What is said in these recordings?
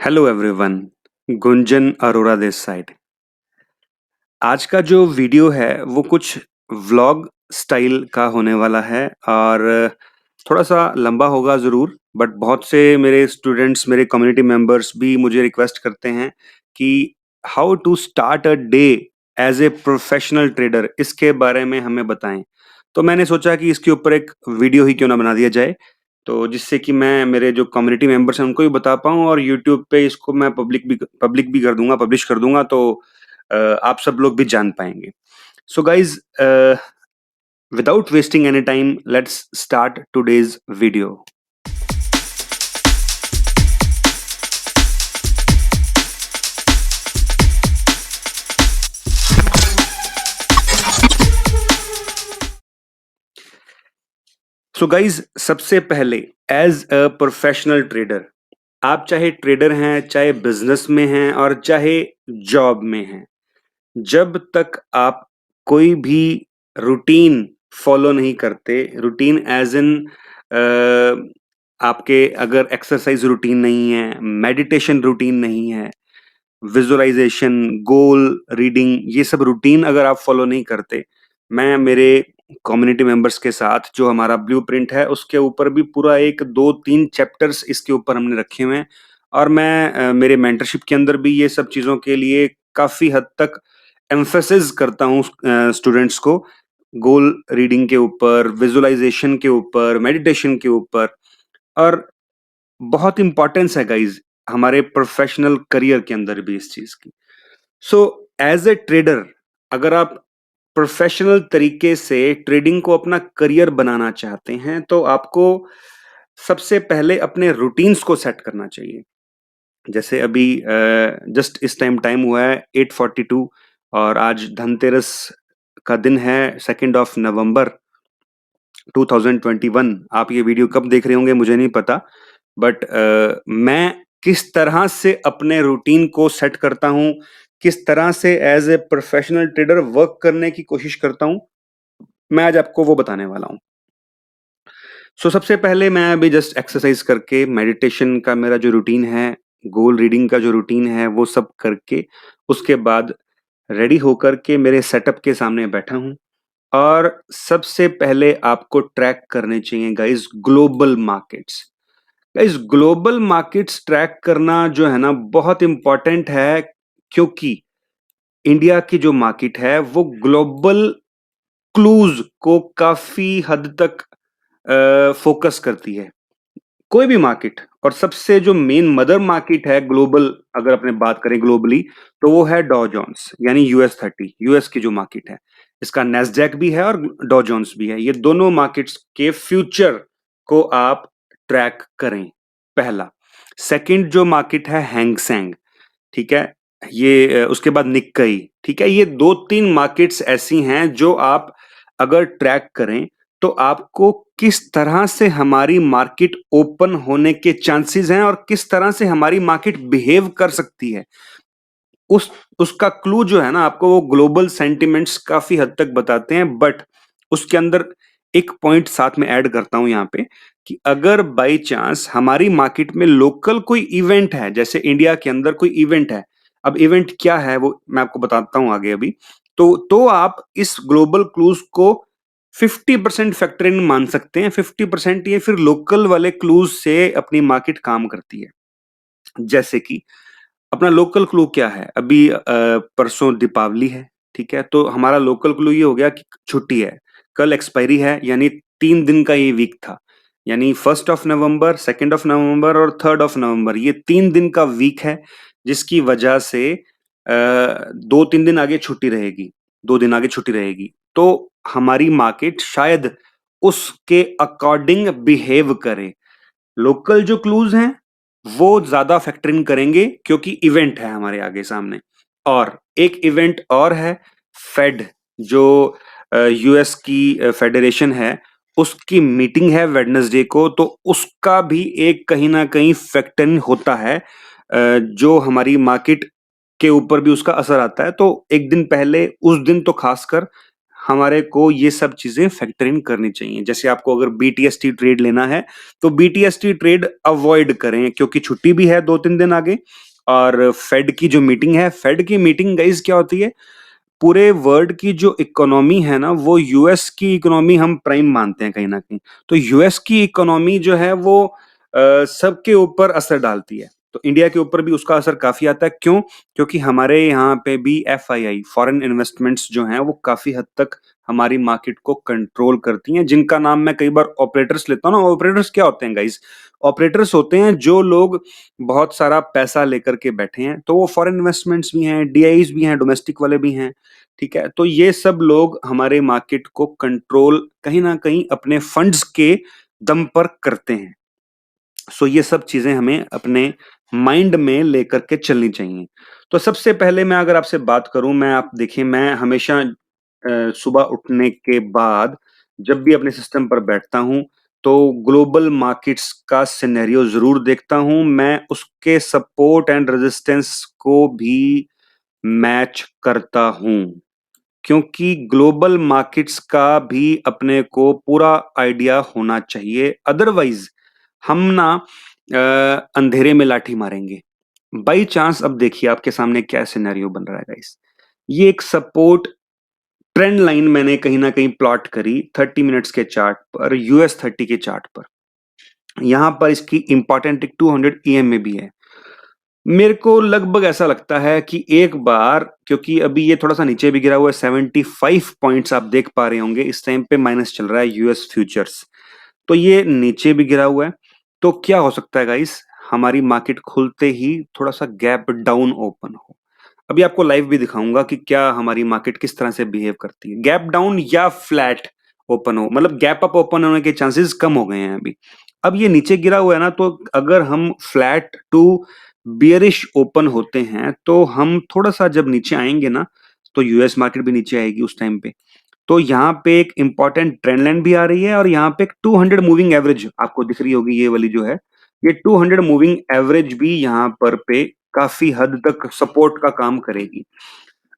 Hello everyone, Gunjan Arora this side. आज का जो वीडियो है वो कुछ व्लॉग स्टाइल का होने वाला है और थोड़ा-सा लंबा होगा ज़रूर, बट बहुत से मेरे स्टूडेंट्स, मेरे कम्युनिटी मेंबर्स भी मुझे रिक्वेस्ट करते हैं कि how to start a day as a professional trader, इसके बारे में हमें बताएँ। तो मैंने सोचा कि इसके ऊपर एक वीडियो ही क्यों ना बना दिया जाए, तो जिससे कि मैं मेरे जो कम्युनिटी मेंबर्स हैं उनको भी बता पाऊँ और यूट्यूब पे इसको मैं पब्लिक भी कर दूँगा, पब्लिश कर दूँगा, तो आप सब लोग भी जान पाएँगे। So guys, without wasting any time, let's start today's video. So guys, सबसे पहले एज़ अ प्रोफेशनल ट्रेडर, आप चाहे ट्रेडर हैं, चाहे बिज़नेस में हैं और चाहे जॉब में हैं, जब तक आप कोई भी रूटीन फॉलो नहीं करते, रूटीन एज़ इन आपके अगर एक्सरसाइज़ रूटीन नहीं है, मेडिटेशन रूटीन नहीं है, विजुअलाइजेशन, गोल रीडिंग, ये सब रूटीन अगर आप फॉलो नहीं करते, मैं मेरे कम्युनिटी मेंबर्स के साथ जो हमारा ब्लूप्रिंट है उसके ऊपर भी पूरा एक 2-3 चैप्टर्स इसके ऊपर हमने रखे हुए हैं और मैं मेरे मेंटरशिप के अंदर भी ये सब चीज़ों के लिए काफ़ी हद तक एम्फेसिस करता हूँ स्टूडेंट्स को, गोल रीडिंग के ऊपर, विजुअलाइजेशन के ऊपर, मेडिटेशन के ऊपर। और बहुत इम्पोर्टेंस है गाइज़ हमारे प्रोफेशनल करियर के अंदर भी इस चीज़ की। सो एज़ अ ट्रेडर, अगर आप प्रोफेशनल तरीके से ट्रेडिंग को अपना करियर बनाना चाहते हैं, तो आपको सबसे पहले अपने रूटीन्स को सेट करना चाहिए। जैसे अभी जस्ट इस टाइम हुआ है 8:42 और आज धनतेरस का दिन है, 2nd ऑफ नवंबर 2021। आप ये वीडियो कब देख रहे होंगे मुझे नहीं पता, बट मैं किस तरह से अपने रूटीन को सेट करता हूँ, किस तरह से as a professional trader work करने की कोशिश करता हूँ, मैं आज आपको वो बताने वाला हूँ। सो सबसे पहले मैं अभी जस्ट एक्सरसाइज करके मेडिटेशन का मेरा जो रूटीन है, गोल रीडिंग का जो रूटीन है, वो सब करके उसके बाद रेडी होकर के मेरे सेटअप के सामने बैठा हूँ और सबसे पहले आपको ट्रैक करने चाहिए guys global markets. Guys global markets track करना जो है ना बहुत इम्पोर्टेंट है, क्योंकि इंडिया की जो मार्केट है वो ग्लोबल क्लूज को काफी हद तक फोकस करती है। कोई भी मार्केट, और सबसे जो मेन मदर मार्केट है ग्लोबल, अगर अपने बात करें ग्लोबली, तो वो है डॉ जोन्स यानी US 30, यूएस की जो मार्केट है। इसका नेस्डैक भी है और डॉ जोन्स भी है। ये दोनों मार्केट्स के फ्यूचर को आप ट्रैक करें, पहला। सेकंड जो मार्केट है हैंगसेंग, ठीक है, ये उसके बाद निक्कई, ठीक है। ये 2-3 मार्केट्स ऐसी हैं जो आप अगर ट्रैक करें तो आपको किस तरह से हमारी मार्केट ओपन होने के चांसेस हैं और किस तरह से हमारी मार्केट बिहेव कर सकती है, उस उसका क्लू जो है ना आपको वो ग्लोबल सेंटिमेंट्स काफी हद तक बताते हैं। बट उसके अंदर एक पॉइंट साथ में ऐड करता हूं यहाँ पे कि अगर बाई चांस हमारी मार्केट में लोकल कोई इवेंट है, जैसे इंडिया के अंदर कोई इवेंट है, अब इवेंट क्या है वो मैं आपको बताता हूं आगे अभी, तो आप इस ग्लोबल क्लूज को 50% फैक्टर इन मान सकते हैं। 50% ये फिर लोकल वाले क्लूज से अपनी मार्केट काम करती है। जैसे कि अपना लोकल क्लू क्या है, अभी परसों दीपावली है, ठीक है, तो हमारा लोकल क्लू ये हो गया कि छुट्टी है, कल एक्सपायरी है, यानी 3 दिन का ये वीक था, यानी 1 नवंबर, 2 नवंबर और 3 नवंबर, ये 3 दिन का वीक है, जिसकी वजह से 2-3 दिन आगे छुट्टी रहेगी, 2 दिन आगे छुट्टी रहेगी, तो हमारी मार्केट शायद उसके अकॉर्डिंग बिहेव करे। लोकल जो क्लूज हैं वो ज्यादा फैक्टर इन करेंगे क्योंकि इवेंट है हमारे आगे सामने। और एक इवेंट और है, फेड, जो यूएस की फेडरेशन है, उसकी मीटिंग है वेडनेसडे को, तो उसका भी एक कहीं ना कहीं फैक्टर इन होता है, जो हमारी मार्केट के ऊपर भी उसका असर आता है। तो एक दिन पहले, उस दिन तो खासकर हमारे को ये सब चीज़ें फैक्टर इन करनी चाहिए। जैसे आपको अगर बीटीएसटी ट्रेड लेना है, तो बीटीएसटी ट्रेड अवॉइड करें क्योंकि छुट्टी भी है 2-3 दिन आगे और फेड की जो मीटिंग है, फेड की मीटिंग गाइज़ क्या होती है, पूरे वर्ल्ड की जो इकोनॉमी है ना, वो यूएस की इकोनॉमी हम प्राइम मानते हैं कहीं न कहीं। तो यूएस की इकोनॉमी जो है वो सबके ऊपर असर डालती है। तो इंडिया के ऊपर भी उसका असर काफ़ी आता है। क्यों? क्योंकि हमारे यहाँ पे भी एफआईआई फॉरेन इन्वेस्टमेंट्स जो हैं वो काफ़ी हद तक हमारी मार्केट को कंट्रोल करती हैं, जिनका नाम मैं कई बार ऑपरेटर्स लेता हूँ ना। ऑपरेटर्स क्या होते हैं गाइज़? ऑपरेटर्स होते हैं जो लोग बहुत सारा पैसा लेकर के बैठे हैं। तो वो फॉरेन इन्वेस्टमेंट्स भी हैं, डीआईज़ भी हैं, डोमेस्टिक वाले भी हैं। ठीक है? तो ये सब लोग हमारे मार्केट को कंट्रोल कहीं न कहीं अपने फंड्स के दम पर करते हैं। सो ये सब चीज़ें हमें अपने माइंड में लेकर के चलनी चाहिए। तो सबसे पहले मैं अगर आपसे बात करूँ, मैं आप देखिए मैं हमेशा सुबह उठने के बाद जब भी अपने सिस्टम पर बैठता हूँ, तो ग्लोबल मार्केट्स का सिनेरियो ज़रूर देखता हूँ। मैं उसके सपोर्ट एंड रेजिस्टेंस को भी मैच करता हूँ। क्योंकि ग्लोबल मार्केट्स का भी अपने को पूरा आइडिया होना चाहिए, अदरवाइज हम ना अंधेरे में लाठी मारेंगे। बाई चांस अब देखिए आपके सामने क्या सिनेरियो बन रहा है गाइस। ये एक सपोर्ट ट्रेंड लाइन मैंने कहीं ना कहीं प्लॉट करी 30 मिनट्स के चार्ट पर, यूएस 30 के चार्ट पर। यहां पर इसकी इंपॉर्टेंट एक 200 ईएमए भी है। मेरे को लगभग ऐसा लगता है कि एक बार, क्योंकि अभी ये थोड़ा सा नीचे भी गिरा हुआ है, 75 पॉइंट्स आप देख पा रहे होंगे इस टाइम पे माइनस चल रहा है यूएस फ्यूचर्स। तो ये नीचे भी गिरा हुआ है। तो क्या हो सकता है गाइस, हमारी मार्केट खुलते ही थोड़ा सा गैप डाउन ओपन हो। अभी आपको लाइव भी दिखाऊंगा कि क्या हमारी मार्केट किस तरह से बिहेव करती है। गैप डाउन या फ्लैट ओपन हो, मतलब गैप अप ओपन होने के चांसेस कम हो गए हैं अभी। अब ये नीचे गिरा हुआ है ना, तो अगर हम फ्लैट टू बियरिश ओपन होते हैं तो हम थोड़ा सा जब नीचे आएंगे ना, तो यूएस मार्केट भी नीचे आएगी उस टाइम पे। तो यहाँ पे एक इंपॉर्टेंट ट्रेंड लाइन भी आ रही है और यहाँ पे एक 200 मूविंग एवरेज आपको दिख रही होगी, ये वाली जो है, ये 200 मूविंग एवरेज भी यहाँ पर पे काफी हद तक सपोर्ट का काम करेगी।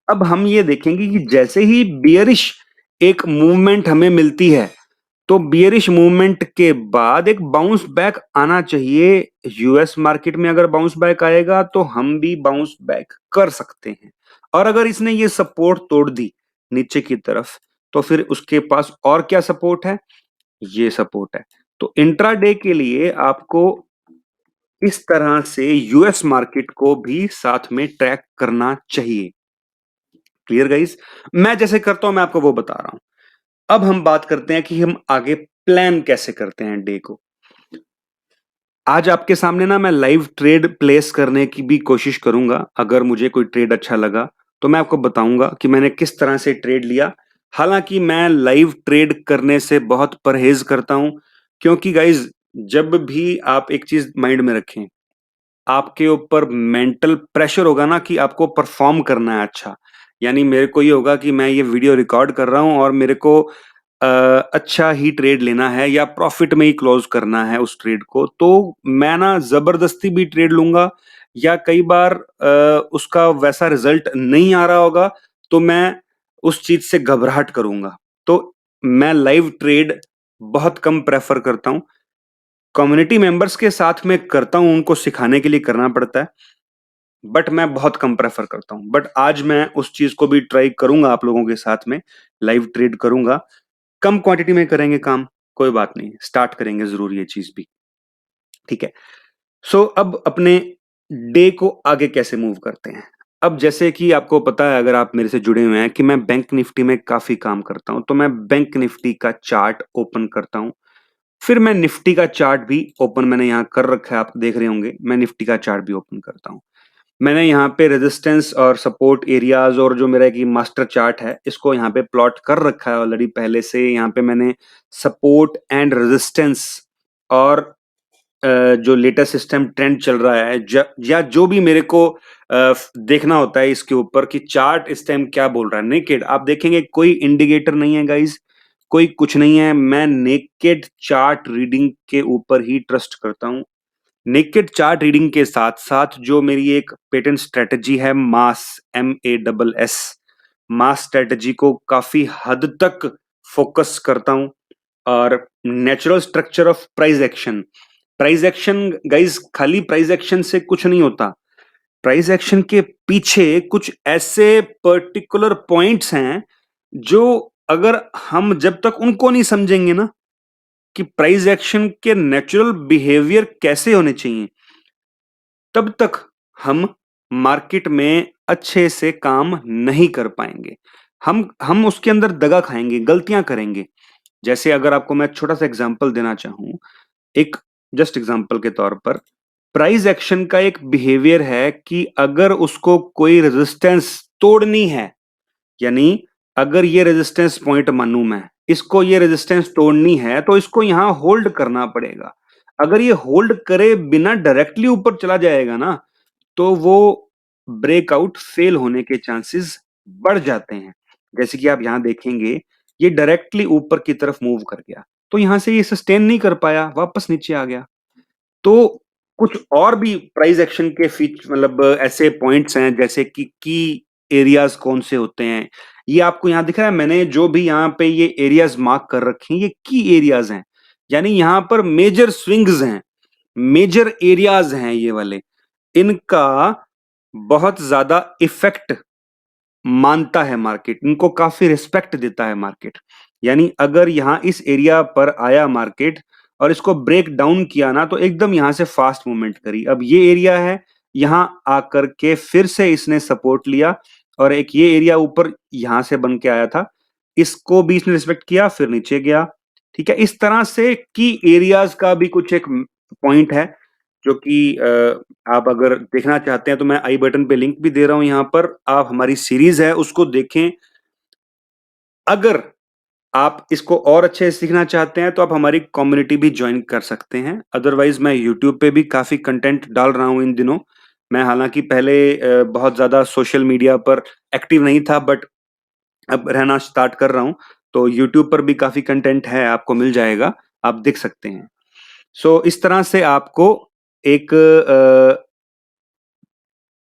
अब हम ये देखेंगे कि जैसे ही बियरिश एक मूवमेंट हमें मिलती है, तो बियरिश मूवमेंट के बाद एक बाउंस बैक आना चाहिए। यूएस मार्केट में अगर बाउंस बैक आएगा तो हम भी बाउंस बैक कर सकते हैं। और अगर इसने ये सपोर्ट तोड़ दी नीचे की तरफ, तो फिर उसके पास और क्या सपोर्ट है, ये सपोर्ट है। तो इंट्राडे के लिए आपको इस तरह से यूएस मार्केट को भी साथ में ट्रैक करना चाहिए। Clear guys? मैं जैसे करता हूं मैं आपको वो बता रहा हूं। अब हम बात करते हैं कि हम आगे प्लान कैसे करते हैं डे को। आज आपके सामने ना मैं लाइव ट्रेड प्लेस करने की भी कोशिश करूंगा। अगर मुझे कोई ट्रेड अच्छा लगा तो मैं आपको बताऊंगा कि मैंने किस तरह से ट्रेड लिया। हालांकि मैं लाइव ट्रेड करने से बहुत परहेज करता हूं, क्योंकि गाइज जब भी आप एक चीज माइंड में रखें, आपके ऊपर मेंटल प्रेशर होगा ना कि आपको परफॉर्म करना है अच्छा। यानी मेरे को ये होगा कि मैं ये वीडियो रिकॉर्ड कर रहा हूँ और मेरे को अच्छा ही ट्रेड लेना है या प्रॉफिट में ही क्लोज करना है उस ट्रेड को, तो मैं ना जबरदस्ती भी ट्रेड लूंगा। या कई बार उसका वैसा रिजल्ट नहीं आ रहा होगा तो मैं उस चीज से घबराहट करूंगा। तो मैं लाइव ट्रेड बहुत कम प्रेफर करता हूँ। कम्युनिटी मेंबर्स के साथ में करता हूँ, उनको सिखाने के लिए करना पड़ता है, बट मैं बहुत कम प्रेफर करता हूँ। बट आज मैं उस चीज को भी ट्राई करूंगा, आप लोगों के साथ में लाइव ट्रेड करूंगा। कम क्वांटिटी में करेंगे काम, कोई बात नहीं, स्टार्ट करेंगे जरूर ये चीज भी। ठीक है। सो अब अपने डे को आगे कैसे मूव करते हैं। अब जैसे कि आपको पता है, अगर आप मेरे से जुड़े हुए हैं, कि मैं बैंक निफ्टी में काफी काम करता हूं, तो मैं बैंक निफ्टी का चार्ट ओपन करता हूं। फिर मैं निफ्टी का चार्ट भी ओपन मैंने यहां कर रखा है, आप देख रहे होंगे, मैं निफ्टी का चार्ट भी ओपन करता हूं। मैंने यहाँ पे रेजिस्टेंस और सपोर्ट एरियाज और जो मेरा एक मास्टर चार्ट है, इसको यहाँ पे प्लॉट कर रखा है ऑलरेडी पहले से। यहाँ पे मैंने सपोर्ट एंड रेजिस्टेंस और जो लेटेस्ट सिस्टम ट्रेंड चल रहा है, या जो भी मेरे को देखना होता है इसके ऊपर कि चार्ट इस टाइम क्या बोल रहा है। नेकेड आप देखेंगे कोई इंडिकेटर नहीं है गाइज, कोई कुछ नहीं है। मैं नेकेड चार्ट रीडिंग के ऊपर ही ट्रस्ट करता हूँ। नेकेड चार्ट रीडिंग के साथ साथ जो मेरी एक पेटेंट स्ट्रेटजी है, मास, MASS, मास स्ट्रैटेजी को काफ़ी हद तक फ़ोकस करता हूँ और natural structure of price action guys खाली प्राइस एक्शन से कुछ नहीं होता। प्राइस एक्शन के पीछे कुछ ऐसे पर्टिकुलर पॉइंट्स हैं, जो अगर हम जब तक उनको नहीं समझेंगे ना कि प्राइस एक्शन के नेचुरल बिहेवियर कैसे होने चाहिए, तब तक हम मार्केट में अच्छे से काम नहीं कर पाएंगे। हम उसके अंदर दगा खाएंगे, गलतियां करेंगे। जैसे अगर आपको मैं छोटा सा एग्जांपल देना चाहूं, एक जस्ट एग्जांपल के तौर पर, प्राइस एक्शन का एक बिहेवियर है कि अगर उसको कोई रेजिस्टेंस तोड़नी है, यानी अगर ये रेजिस्टेंस पॉइंट मानूं मैं, इसको ये रेजिस्टेंस तोड़नी है तो इसको यहां होल्ड करना पड़ेगा। अगर ये होल्ड करे बिना डायरेक्टली ऊपर चला जाएगा ना, तो वो ब्रेकआउट फेल होने के चांसेस बढ़ जाते हैं। जैसे कि आप यहां देखेंगे, ये डायरेक्टली ऊपर की तरफ मूव कर गया, तो यहां से ये सस्टेन नहीं कर पाया, वापस नीचे आ गया। तो कुछ और भी प्राइस एक्शन के मतलब ऐसे पॉइंट्स हैं, जैसे कि की एरियाज कौन से होते हैं। ये आपको यहाँ दिख रहा है, मैंने जो भी यहाँ पे ये एरियाज मार्क कर रखे हैं, ये की एरियाज हैं, यानी यहाँ पर मेजर स्विंग्स हैं, मेजर एरियाज हैं ये वाले। इनका बहुत ज्यादा इफेक्ट मानता है मार्केट, इनको काफी रिस्पेक्ट देता है मार्केट। यानी अगर यहां इस एरिया पर आया मार्केट और इसको ब्रेक डाउन किया ना, तो एकदम यहां से फास्ट मूवमेंट करी। अब ये एरिया है, यहां आकर के फिर से इसने सपोर्ट लिया, और एक ये एरिया ऊपर यहां से बन के आया था, इसको भी इसने रिस्पेक्ट किया, फिर नीचे गया। ठीक है, इस तरह से की एरियाज का भी कुछ एक पॉइंट है, जो कि आप अगर देखना चाहते हैं तो मैं आई बटन पे लिंक भी दे रहा हूं, यहां पर आप हमारी सीरीज है उसको देखें। अगर आप इसको और अच्छे से सीखना चाहते हैं तो आप हमारी कम्युनिटी भी ज्वाइन कर सकते हैं। अदरवाइज मैं यूट्यूब पे भी काफी कंटेंट डाल रहा हूं इन दिनों। मैं हालांकि पहले बहुत ज्यादा सोशल मीडिया पर एक्टिव नहीं था, बट अब रहना स्टार्ट कर रहा हूं, तो यूट्यूब पर भी काफी कंटेंट है, आपको मिल जाएगा, आप देख सकते हैं। सो इस तरह से आपको एक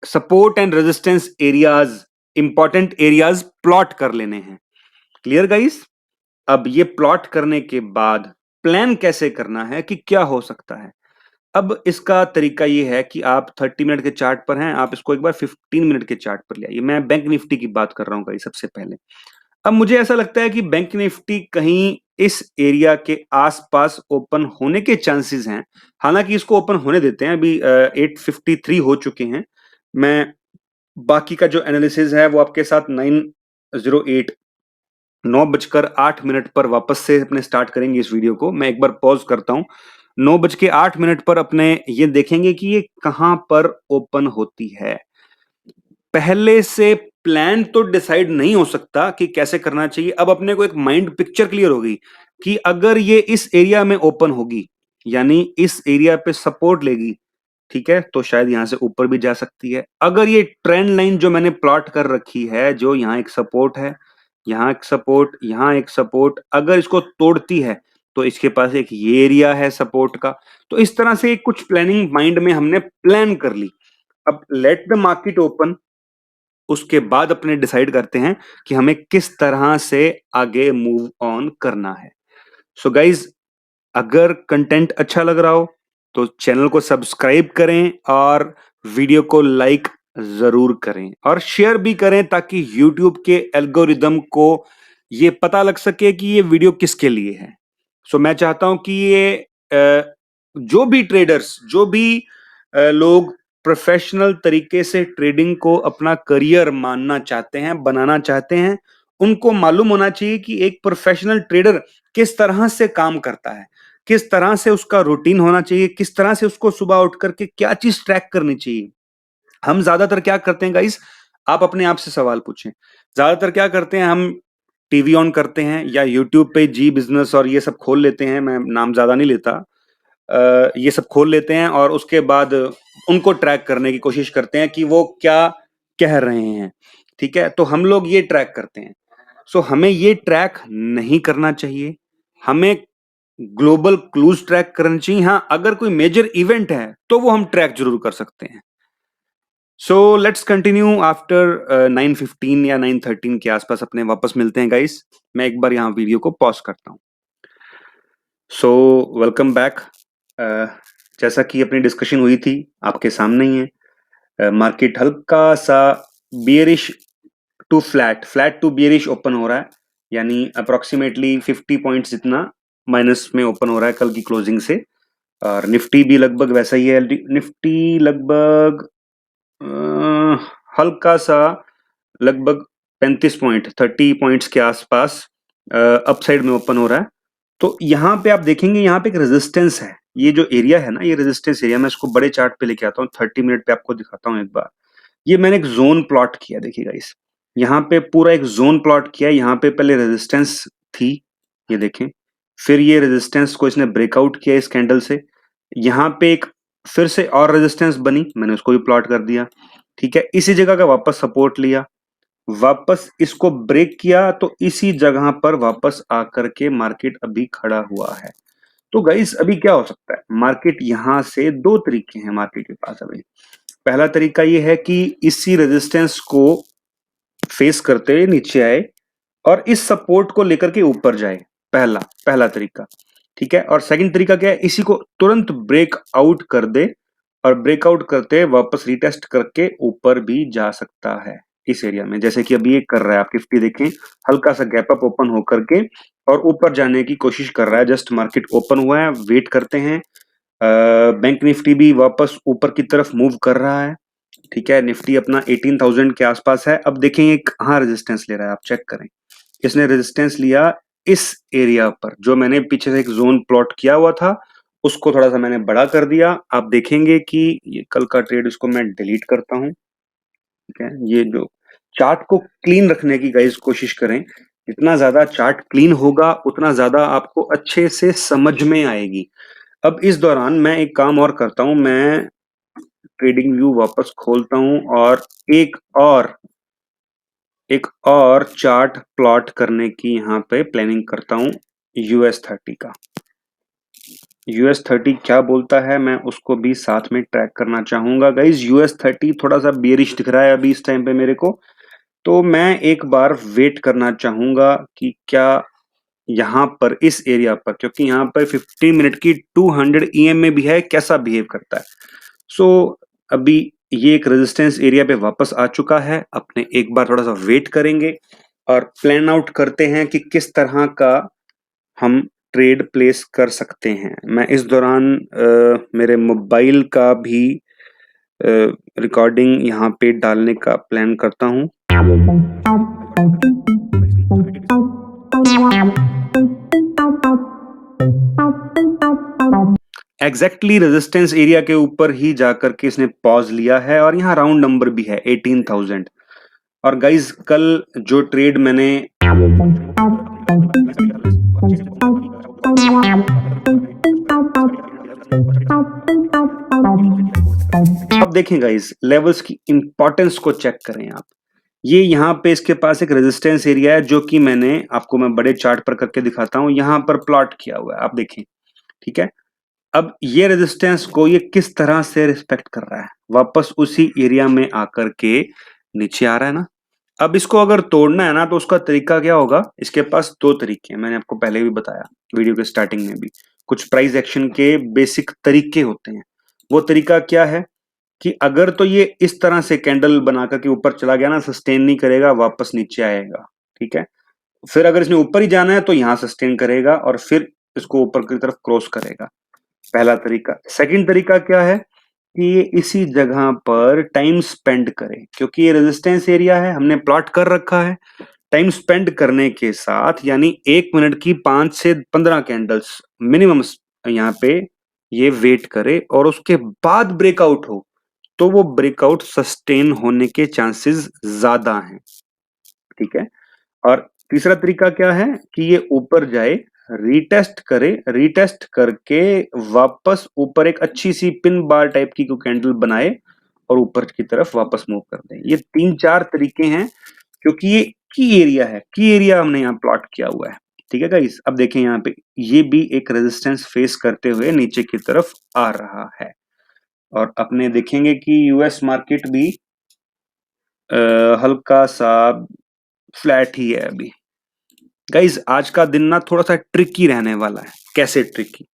support and resistance areas, important areas plot कर लेने हैं। Clear guys? अब ये प्लॉट करने के बाद प्लान कैसे करना है कि क्या हो सकता है। अब इसका तरीका ये है कि आप 30 मिनट के चार्ट पर हैं, आप इसको एक बार 15 मिनट के चार्ट पर ले आइए। मैं बैंक निफ्टी की बात कर रहा हूं गाइस सबसे पहले। अब मुझे ऐसा लगता है कि बैंक निफ्टी कहीं इस एरिया के आसपास ओपन होने के चांसेस हैं। हालांकि इसको ओपन होने देते हैं, अभी 853 हो चुके हैं। मैं बाकी का जो एनालिसिस है वो आपके साथ 908 9:08 पर वापस से अपने स्टार्ट करेंगे इस वीडियो को। मैं एक बार पॉज करता हूं। 9:08 पर अपने ये देखेंगे कि ये कहां पर ओपन होती है। पहले से प्लान तो डिसाइड नहीं हो सकता कि कैसे करना चाहिए। अब अपने को एक माइंड पिक्चर क्लियर हो गई कि अगर ये इस एरिया में ओपन होगी, यानी इस एरिया पे सपोर्ट लेगी, ठीक है, तो शायद यहां से ऊपर भी जा सकती है। अगर ये ट्रेंड लाइन जो मैंने प्लॉट कर रखी है, जो यहां एक सपोर्ट है, यहां एक सपोर्ट, यहां एक सपोर्ट, अगर इसको तोड़ती है तो इसके पास एक ये एरिया है सपोर्ट का। तो इस तरह से कुछ प्लानिंग माइंड में हमने प्लान कर ली। अब लेट द मार्केट ओपन, उसके बाद अपने डिसाइड करते हैं कि हमें किस तरह से आगे मूव ऑन करना है। सो गाइज, अगर कंटेंट अच्छा लग रहा हो तो चैनल को सब्सक्राइब करें और वीडियो को लाइक जरूर करें और शेयर भी करें, ताकि YouTube के एल्गोरिदम को ये पता लग सके कि ये वीडियो किसके लिए है। सो मैं चाहता हूं कि ये जो भी ट्रेडर्स, जो भी लोग प्रोफेशनल तरीके से ट्रेडिंग को अपना करियर मानना चाहते हैं, बनाना चाहते हैं, उनको मालूम होना चाहिए कि एक प्रोफेशनल ट्रेडर किस तरह से काम करता है, किस तरह से उसका रूटीन होना चाहिए, किस तरह से उसको सुबह उठ करके क्या चीज ट्रैक करनी चाहिए। हम ज्यादातर क्या करते हैं गाइस, आप अपने आप से सवाल पूछें। ज्यादातर क्या करते हैं, हम टीवी ऑन करते हैं या यूट्यूब पे जी बिजनेस और ये सब खोल लेते हैं, मैं नाम ज्यादा नहीं लेता, ये सब खोल लेते हैं और उसके बाद उनको ट्रैक करने की कोशिश करते हैं कि वो क्या कह रहे हैं। ठीक है, तो हम लोग ये ट्रैक करते हैं। सो हमें ये ट्रैक नहीं करना चाहिए। हमें ग्लोबल क्लूज ट्रैक करनी चाहिए। हाँ, अगर कोई मेजर इवेंट है तो वो हम ट्रैक जरूर कर सकते हैं। सो लेट्स कंटिन्यू आफ्टर 9:15 या 9:13 के आसपास अपने वापस मिलते हैं गाइस। मैं एक बार यहाँ वीडियो को पॉज करता हूँ। So welcome back. जैसा कि अपनी डिस्कशन हुई थी आपके सामने ही है, मार्केट हल्का सा bearish to flat to bearish open हो रहा है, यानी अप्रोक्सीमेटली 50 पॉइंट्स जितना माइनस में ओपन हो रहा है कल की क्लोजिंग से। और निफ्टी भी लगभग वैसा ही है। निफ्टी लगभग हल्का सा लगभग 30 पॉइंट्स के आसपास अपसाइड में ओपन हो रहा है। तो यहाँ पे आप देखेंगे, यहाँ पे एक रेजिस्टेंस है। ये जो एरिया है ना, ये रेजिस्टेंस एरिया, मैं इसको बड़े चार्ट पे लेके आता हूँ, 30 मिनट पे आपको दिखाता हूँ एक बार। ये मैंने एक जोन प्लॉट किया, देखिएगा इस यहाँ पे पूरा एक जोन प्लॉट किया। यहाँ पे पहले रेजिस्टेंस थी, ये देखें। फिर ये रेजिस्टेंस को इसने ब्रेकआउट किया इस कैंडल से। यहाँ पे एक फिर से और रेजिस्टेंस बनी, मैंने उसको भी प्लॉट कर दिया। ठीक है, इसी जगह का वापस सपोर्ट लिया, वापस इसको ब्रेक किया, तो इसी जगह पर वापस आकर के मार्केट अभी खड़ा हुआ है। तो गाइस अभी क्या हो सकता है, मार्केट यहां से दो तरीके हैं मार्केट के पास अभी। पहला तरीका ये है कि इसी रेजिस्टेंस को फेस करते हुए नीचे आए और इस सपोर्ट को लेकर के ऊपर जाए, पहला तरीका। ठीक है, और सेकंड तरीका क्या है, इसी को तुरंत ब्रेक आउट कर दे और ब्रेकआउट करते वापस रिटेस्ट करके ऊपर भी जा सकता है इस एरिया में, जैसे कि अभी ये कर रहा है। आप निफ्टी देखें, हल्का सा गैप अप ओपन होकर के और ऊपर जाने की कोशिश कर रहा है। जस्ट मार्केट ओपन हुआ है, वेट करते हैं। बैंक निफ्टी भी वापस ऊपर की तरफ मूव कर रहा है। ठीक है, निफ्टी अपना 18,000 के आसपास है। अब देखें ये कहाँ रेजिस्टेंस ले रहा है, आप चेक करें। इसने रेजिस्टेंस लिया इस एरिया पर, जो मैंने पीछे से एक जोन प्लॉट किया हुआ था, उसको थोड़ा सा मैंने बड़ा कर दिया। आप देखेंगे कि ये कल का ट्रेड, इसको मैं डिलीट करता हूं। ठीक है, ये जो चार्ट को क्लीन रखने की गाइस कोशिश करें। जितना ज्यादा चार्ट क्लीन होगा उतना ज्यादा आपको अच्छे से समझ में आएगी। अब इस दौरान मैं एक काम और करता हूं, मैं ट्रेडिंग व्यू वापस खोलता हूं और एक और चार्ट प्लॉट करने की यहाँ पे प्लानिंग करता हूं। US30 का, US30 क्या बोलता है, मैं उसको भी साथ में ट्रैक करना चाहूंगा गाइज। US30 थोड़ा सा बेरिश दिख रहा है अभी इस टाइम पे मेरे को, तो मैं एक बार वेट करना चाहूंगा कि क्या यहाँ पर इस एरिया पर, क्योंकि यहाँ पर 15 मिनट की 200 EMA भी है, कैसा बिहेव करता है। सो अभी ये एक रेजिस्टेंस एरिया पे वापस आ चुका है। अपने एक बार थोड़ा सा वेट करेंगे और प्लान आउट करते हैं कि किस तरह का हम ट्रेड प्लेस कर सकते हैं। मैं इस दौरान मेरे मोबाइल का भी रिकॉर्डिंग यहाँ पे डालने का प्लान करता हूँ। एग्जैक्टली रेजिस्टेंस एरिया के ऊपर ही जाकर के इसने पॉज लिया है और यहाँ राउंड नंबर भी है 18,000। और गाइज कल जो ट्रेड मैंने अब देखें गाइज, लेवल्स की इंपॉर्टेंस को चेक करें आप। ये यहाँ पे इसके पास एक रेजिस्टेंस एरिया है, जो कि मैंने आपको मैं बड़े चार्ट पर करके दिखाता हूं, यहाँ पर प्लॉट किया हुआ है, आप देखें। ठीक है, अब ये रेजिस्टेंस को ये किस तरह से रिस्पेक्ट कर रहा है, वापस उसी एरिया में आकर के नीचे आ रहा है ना। अब इसको अगर तोड़ना है ना, तो उसका तरीका क्या होगा, इसके पास दो तरीके हैं, मैंने आपको पहले भी बताया वीडियो के स्टार्टिंग में भी। कुछ प्राइस एक्शन के बेसिक तरीके होते हैं। वो तरीका क्या है कि अगर तो ये इस तरह से कैंडल बनाकर के ऊपर चला गया ना, सस्टेन नहीं करेगा, वापस नीचे आएगा। ठीक है, फिर अगर इसने ऊपर ही जाना है तो यहां सस्टेन करेगा और फिर इसको ऊपर की तरफ क्रॉस करेगा, पहला तरीका। सेकंड तरीका क्या है कि ये इसी जगह पर टाइम स्पेंड करे, क्योंकि ये रेजिस्टेंस एरिया है, हमने प्लॉट कर रखा है। टाइम स्पेंड करने के साथ, यानी 1 मिनट की 5 से 15 कैंडल्स मिनिमम यहाँ पे ये वेट करे और उसके बाद ब्रेकआउट हो, तो वो ब्रेकआउट सस्टेन होने के चांसेस ज्यादा हैं। ठीक है, और तीसरा तरीका क्या है कि ये ऊपर जाए, रीटेस्ट करे, रीटेस्ट करके वापस ऊपर एक अच्छी सी पिन बार टाइप की कोई कैंडल बनाए और ऊपर की तरफ वापस मूव कर दे। ये 3-4 तरीके हैं, क्योंकि ये की एरिया है, की एरिया हमने यहाँ प्लॉट किया हुआ है। ठीक है गाइस, अब देखें यहाँ पे ये भी एक रेजिस्टेंस फेस करते हुए नीचे की तरफ आ रहा है। और अपने देखेंगे कि यूएस मार्केट भी हल्का सा फ्लैट ही है अभी। गाइज आज का दिन ना थोड़ा सा ट्रिकी रहने वाला है। कैसे ट्रिकी,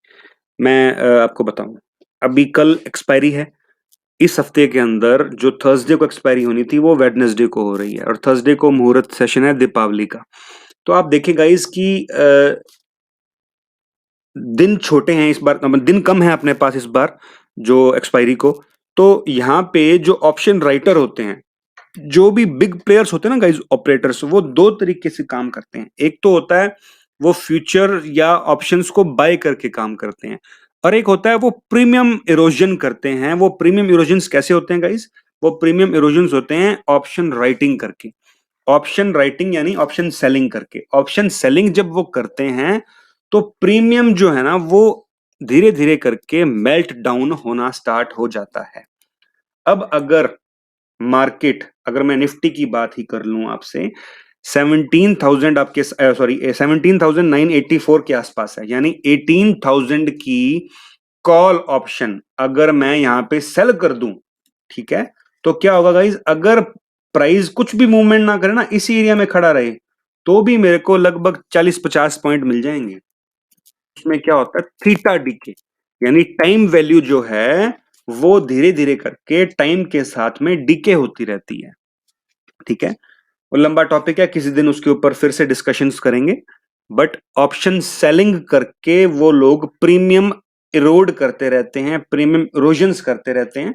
मैं आपको बताऊं। अभी कल एक्सपायरी है। इस हफ्ते के अंदर जो थर्सडे को एक्सपायरी होनी थी वो वेडनेसडे को हो रही है, और थर्सडे को मुहूर्त सेशन है दीपावली का। तो आप देखें गाइज कि दिन छोटे हैं इस बार, दिन कम है अपने पास इस बार जो एक्सपायरी को। तो यहाँ पे जो ऑप्शन राइटर होते हैं, जो भी बिग प्लेयर्स होते हैं ना गाइज, ऑपरेटर्स, वो दो तरीके से काम करते हैं। एक तो होता है वो फ्यूचर या ऑप्शंस को बाय करके काम करते हैं, और एक होता है वो प्रीमियम इरोजन करते हैं। वो प्रीमियम इरोजन्स कैसे होते हैं गाइज? वो प्रीमियम इरोजन्स होते हैं ऑप्शन राइटिंग करके। ऑप्शन राइटिंग यानी ऑप्शन सेलिंग करके। ऑप्शन सेलिंग जब वो करते हैं तो प्रीमियम जो है ना वो धीरे धीरे करके मेल्ट डाउन होना स्टार्ट हो जाता है। अब अगर मार्केट, अगर मैं निफ्टी की बात ही कर लूं आपसे, 17,000 आपके, सॉरी 17,984 के आसपास है, यानी 18,000 की कॉल ऑप्शन अगर मैं यहां पे सेल कर दूं, ठीक है, तो क्या होगा गाइज? अगर प्राइस कुछ भी मूवमेंट ना करे ना, इसी एरिया में खड़ा रहे, तो भी मेरे को लगभग 40-50 पॉइंट मिल जाएंगे। उसमें क्या होता है? थीटा डीके, यानी टाइम वैल्यू जो है वो धीरे धीरे करके टाइम के साथ में डीके होती रहती है। ठीक है, वो लंबा टॉपिक है, किसी दिन उसके ऊपर फिर से डिस्कशंस करेंगे। बट ऑप्शन सेलिंग करके वो लोग प्रीमियम इरोड करते रहते हैं, प्रीमियम इरोजन्स करते रहते हैं।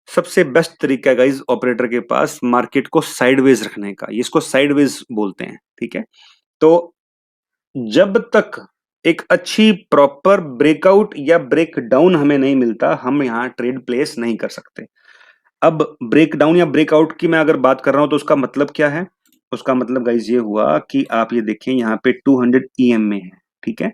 सबसे बेस्ट तरीका है गाइज ऑपरेटर के पास मार्केट को साइडवेज रखने का, इसको साइडवेज बोलते हैं। ठीक है, तो जब तक एक अच्छी प्रॉपर ब्रेकआउट या ब्रेक डाउन हमें नहीं मिलता, हम यहां ट्रेड प्लेस नहीं कर सकते। अब ब्रेक डाउन या ब्रेकआउट की मैं अगर बात कर रहा हूं तो उसका मतलब क्या है? उसका मतलब गाइज ये हुआ कि आप ये देखें यहाँ पे 200 ईएमए है। ठीक है,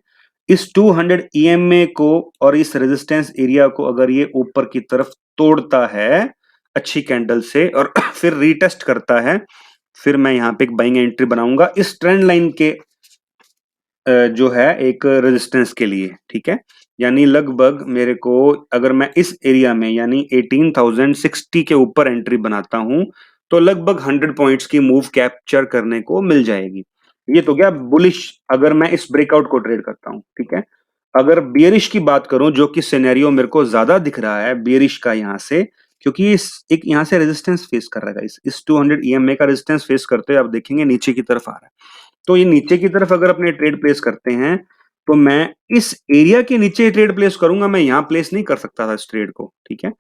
इस 200 ईएमए को और इस रेजिस्टेंस एरिया को अगर ये ऊपर की तरफ तोड़ता है अच्छी कैंडल से और फिर रीटेस्ट करता है, फिर मैं यहाँ पे एक बाइंग एंट्री बनाऊंगा इस ट्रेंड लाइन के जो है एक रेजिस्टेंस के लिए। ठीक है, यानी लगभग मेरे को, अगर मैं इस एरिया में यानी 18,060 के ऊपर एंट्री बनाता हूं, तो लगभग 100 पॉइंट्स की मूव कैप्चर करने को मिल जाएगी। ये तो क्या बुलिश, अगर मैं इस ब्रेकआउट को ट्रेड करता हूं। ठीक है, अगर बियरिश की बात करूं, जो कि सिनेरियो मेरे को ज्यादा दिख रहा है बियरिश का यहां से, क्योंकि इस एक यहां से रेजिस्टेंस फेस कर रहा है इस 200 ईएमए का रेजिस्टेंस फेस करते हुए आप देखेंगे नीचे की तरफ आ रहा है। तो ये नीचे की तरफ अगर अपने ट्रेड प्लेस करते हैं, तो मैं इस एरिया के नीचे ट्रेड प्लेस करूंगा, मैं यहां प्लेस नहीं कर सकता था इस ट्रेड को। ठीक है,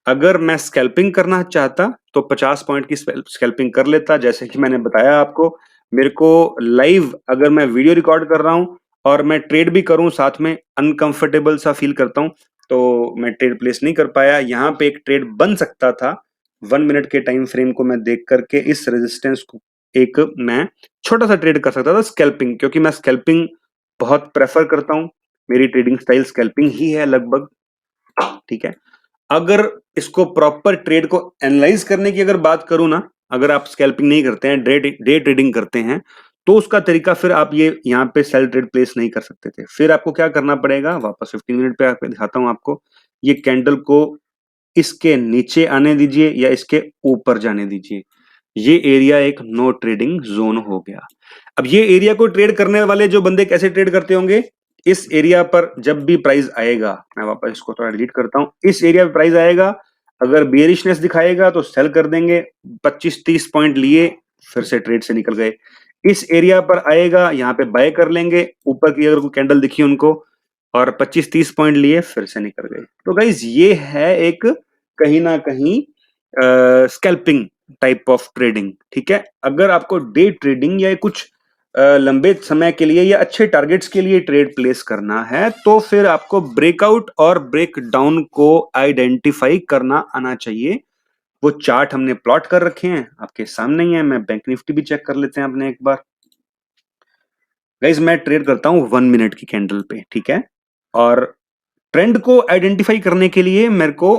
अगर मैं स्कैल्पिंग करना चाहता तो 50 पॉइंट की स्कैल्पिंग कर लेता, जैसे कि मैंने बताया आपको। मेरे को लाइव, अगर मैं वीडियो रिकॉर्ड कर रहा हूं और मैं ट्रेड भी करूं साथ में, अनकंफर्टेबल सा फील करता हूं, तो मैं ट्रेड प्लेस नहीं कर पाया। यहां पे एक ट्रेड बन सकता था 1 मिनट के टाइम फ्रेम को मैं देख करके, इस रेजिस्टेंस को एक मैं छोटा सा ट्रेड कर सकता था स्कैल्पिंग, क्योंकि मैं स्कैल्पिंग बहुत प्रेफर करता हूं, मेरी ट्रेडिंग स्टाइल स्कैल्पिंग ही है लगभग। ठीक है, अगर इसको प्रॉपर ट्रेड को एनालाइज करने की अगर बात करूं ना, अगर आप स्कैल्पिंग नहीं करते हैं, डे ट्रेडिंग करते हैं, तो उसका तरीका फिर आप ये यहाँ पे सेल ट्रेड प्लेस नहीं कर सकते थे। फिर आपको क्या करना पड़ेगा, वापस 15 मिनट पे आके दिखाता हूं आपको। ये कैंडल को इसके नीचे आने दीजिए या इसके ऊपर जाने दीजिए, ये एरिया एक नो ट्रेडिंग जोन हो गया। अब ये एरिया को ट्रेड करने वाले जो बंदे कैसे ट्रेड करते होंगे, इस एरिया पर जब भी प्राइस आएगा, मैं वापस इसको थोड़ा डिलीट करता हूं, इस एरिया पे प्राइस आएगा, अगर बेयरिशनेस दिखाएगा तो सेल कर देंगे, 25-30 पॉइंट लिए, फिर से ट्रेड से निकल गए। इस एरिया पर आएगा, यहाँ पे बाय कर लेंगे, ऊपर की अगर कोई कैंडल दिखी उनको, और 25-30 पॉइंट लिए, फिर से निकल गए। तो गाइज ये है एक कहीं ना कहीं स्कैल्पिंग टाइप ऑफ ट्रेडिंग। ठीक है, अगर आपको डे ट्रेडिंग या कुछ लंबे समय के लिए या अच्छे टारगेट्स के लिए ट्रेड प्लेस करना है, तो फिर आपको ब्रेकआउट और ब्रेक डाउन को आइडेंटिफाई करना आना चाहिए। वो चार्ट हमने प्लॉट कर रखे हैं, आपके सामने ही है। मैं बैंक निफ्टी भी चेक कर लेते हैं अपने एक बार। गाइज मैं ट्रेड करता हूं 1 मिनट की कैंडल पे। ठीक है, और ट्रेंड को आइडेंटिफाई करने के लिए मेरे को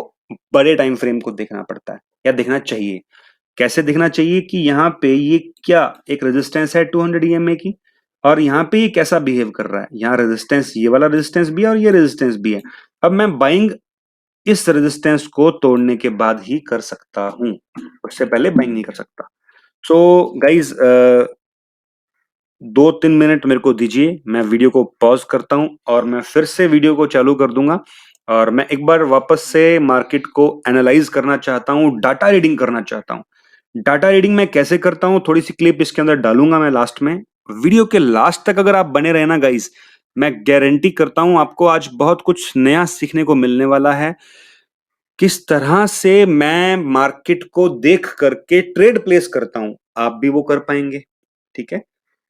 बड़े टाइम फ्रेम को देखना पड़ता है या देखना चाहिए। कैसे देखना चाहिए कि यहाँ पे ये क्या एक रेजिस्टेंस है 200 ईएमए की, और यहाँ पे ये कैसा बिहेव कर रहा है। यहाँ रेजिस्टेंस, ये वाला रेजिस्टेंस भी है और ये रेजिस्टेंस भी है। अब मैं बाइंग इस रेजिस्टेंस को तोड़ने के बाद ही कर सकता हूं, उससे पहले बाइंग नहीं कर सकता। सो गाइज 2-3 मिनट मेरे को दीजिए, मैं वीडियो को पॉज करता हूं और मैं फिर से वीडियो को चालू कर दूंगा और मैं एक बार वापस से मार्केट को एनालाइज करना चाहता हूं, डाटा रीडिंग करना चाहता हूं। डाटा रीडिंग मैं कैसे करता हूं, थोड़ी सी क्लिप इसके अंदर डालूंगा मैं लास्ट में। वीडियो के लास्ट तक अगर आप बने रहे ना गाइज, मैं गारंटी करता हूं आपको आज बहुत कुछ नया सीखने को मिलने वाला है। किस तरह से मैं मार्केट को देख करके ट्रेड प्लेस करता हूं, आप भी वो कर पाएंगे। ठीक है,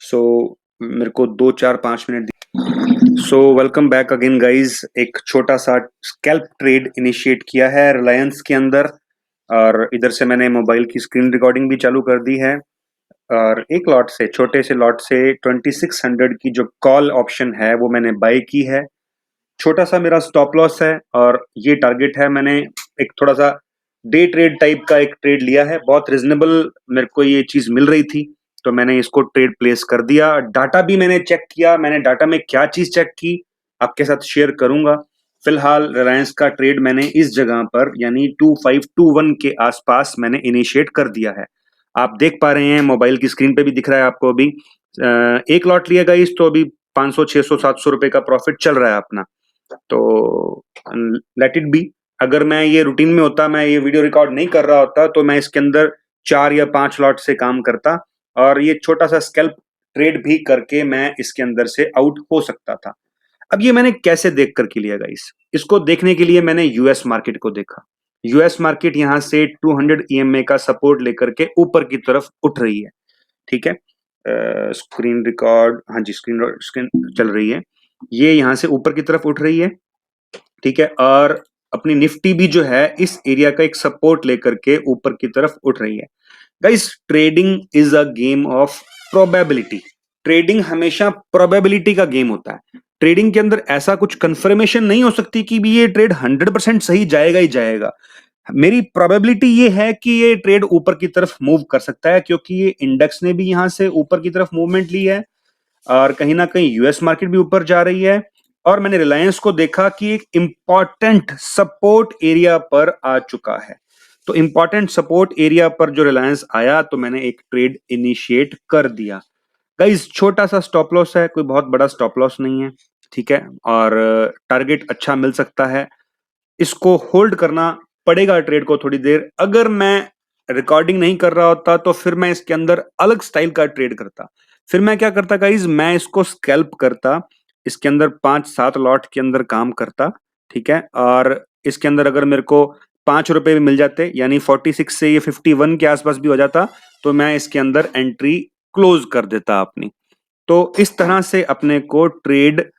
सो मेरे को 2-4-5 minute. So welcome back again guys. एक छोटा सा स्कैल्प ट्रेड इनिशिएट किया है रिलायंस के अंदर और इधर से मैंने मोबाइल की स्क्रीन रिकॉर्डिंग भी चालू कर दी है और एक लॉट से, छोटे से लॉट से 2600 की जो कॉल ऑप्शन है वो मैंने बाय की है। छोटा सा मेरा स्टॉप लॉस है और ये टारगेट है। मैंने एक थोड़ा सा डे ट्रेड टाइप का एक ट्रेड लिया है, बहुत रिजनेबल मेरे को ये चीज मिल रही थी तो मैंने इसको ट्रेड प्लेस कर दिया। डाटा भी मैंने चेक किया, मैंने डाटा में क्या चीज चेक की आपके साथ शेयर करूंगा। फिलहाल रिलायंस का ट्रेड मैंने इस जगह पर यानी 2521 के आसपास मैंने इनिशिएट कर दिया है। आप देख पा रहे हैं मोबाइल की स्क्रीन पे भी दिख रहा है आपको। अभी एक लॉट लिया गया इस, तो अभी 500 600 700 रुपए का प्रॉफिट चल रहा है अपना। तो लेट इट बी। अगर मैं ये रूटीन में होता, मैं ये वीडियो रिकॉर्ड नहीं कर रहा होता तो मैं इसके अंदर 4 या 5 लॉट से काम करता और ये छोटा सा स्कैल्प ट्रेड भी करके मैं इसके अंदर से आउट हो सकता था। अब ये मैंने कैसे देख करके लिया गाइस, इसको देखने के लिए मैंने यूएस मार्केट को देखा। यूएस मार्केट यहां से 200 ईएमए का सपोर्ट लेकर के ऊपर की तरफ उठ रही है। ठीक है, स्क्रीन रिकॉर्ड, हाँ जी स्क्रीन स्क्रीन चल रही है। ये यहां से ऊपर की तरफ उठ रही है। ठीक है, और अपनी निफ्टी भी जो है इस एरिया का एक सपोर्ट लेकर के ऊपर की तरफ उठ रही है। Guys trading is a game of probability. Trading हमेशा प्रोबेबिलिटी का गेम होता है। ट्रेडिंग के अंदर ऐसा कुछ कंफर्मेशन नहीं हो सकती कि भी ये ट्रेड 100% सही जाएगा ही जाएगा। मेरी प्रोबेबिलिटी ये है कि ये ट्रेड ऊपर की तरफ मूव कर सकता है क्योंकि ये इंडेक्स ने भी यहां से ऊपर की तरफ मूवमेंट ली है और कहीं ना कहीं यूएस मार्केट भी ऊपर जा रही है। और मैंने रिलायंस को देखा कि एक इंपॉर्टेंट सपोर्ट एरिया पर आ चुका है। तो इंपॉर्टेंट सपोर्ट एरिया पर जो रिलायंस आया तो मैंने एक ट्रेड इनिशिएट कर दिया। गाइस छोटा सा स्टॉप लॉस है, कोई बहुत बड़ा स्टॉप लॉस नहीं है। ठीक है, और टारगेट अच्छा मिल सकता है। इसको होल्ड करना पड़ेगा ट्रेड को थोड़ी देर। अगर मैं रिकॉर्डिंग नहीं कर रहा होता तो फिर मैं इसके अंदर अलग स्टाइल का ट्रेड करता। फिर मैं क्या करता गाइज, मैं इसको स्कैल्प करता, इसके अंदर 5-7 लॉट के अंदर काम करता। ठीक है, और इसके अंदर अगर मेरे को 5 रुपए भी मिल जाते यानी 46 से ये 51 के आसपास भी हो जाता तो मैं इसके अंदर एंट्री क्लोज कर देता अपनी। तो इस तरह से अपने को ट्रेड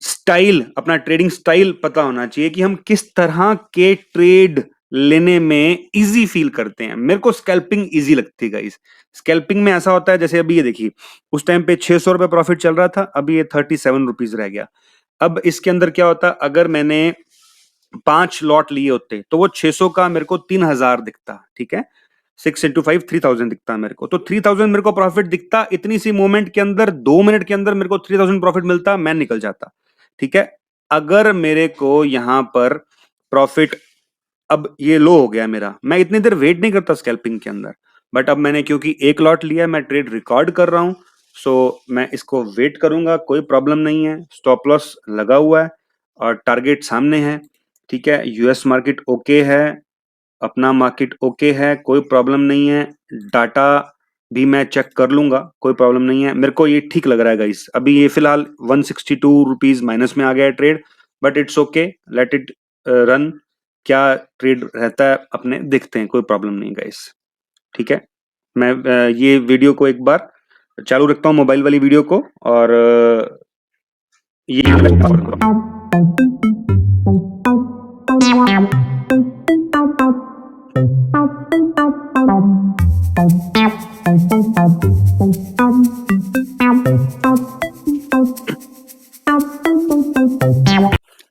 स्टाइल, अपना ट्रेडिंग स्टाइल पता होना चाहिए कि हम किस तरह के ट्रेड लेने में इजी फील करते हैं। मेरे को स्कैल्पिंग इजी लगती है गाइस। स्कैल्पिंग में ऐसा होता है जैसे अभी ये देखिए, उस टाइम पे 600 रुपए प्रॉफिट चल रहा था, अभी ये 37 रुपीज रह गया। अब इसके अंदर क्या होता, अगर मैंने 5 लॉट लिए होते तो वो 600 का मेरे को 3000 दिखता। ठीक है, 6 इंटू 5 3000 दिखता मेरे को। तो 3000 मेरे को प्रॉफिट दिखता। इतनी सी मूवमेंट के अंदर 2 मिनट के अंदर मेरे को 3000 प्रॉफिट मिलता, मैं निकल जाता। ठीक है, अगर मेरे को यहां पर प्रॉफिट, अब ये लो हो गया मेरा, मैं इतनी देर वेट नहीं करता स्कैल्पिंग के अंदर। बट अब मैंने क्योंकि एक लॉट लिया, मैं ट्रेड रिकॉर्ड कर रहा हूं, सो मैं इसको वेट करूंगा, कोई प्रॉब्लम नहीं है। स्टॉप लॉस लगा हुआ है और टारगेट सामने है। ठीक है, यूएस मार्केट ओके है, अपना मार्केट ओके है, कोई प्रॉब्लम नहीं है। डाटा भी मैं चेक कर लूंगा, कोई प्रॉब्लम नहीं है। मेरे को ये ठीक लग रहा है गाइस। अभी ये फिलहाल 162 रुपीज माइनस में आ गया है trade, but it's okay, let it run. क्या ट्रेड रहता है अपने देखते हैं, कोई प्रॉब्लम नहीं गाइस। ठीक है, मैं ये वीडियो को एक बार चालू रखता हूँ, मोबाइल वाली वीडियो को, और ये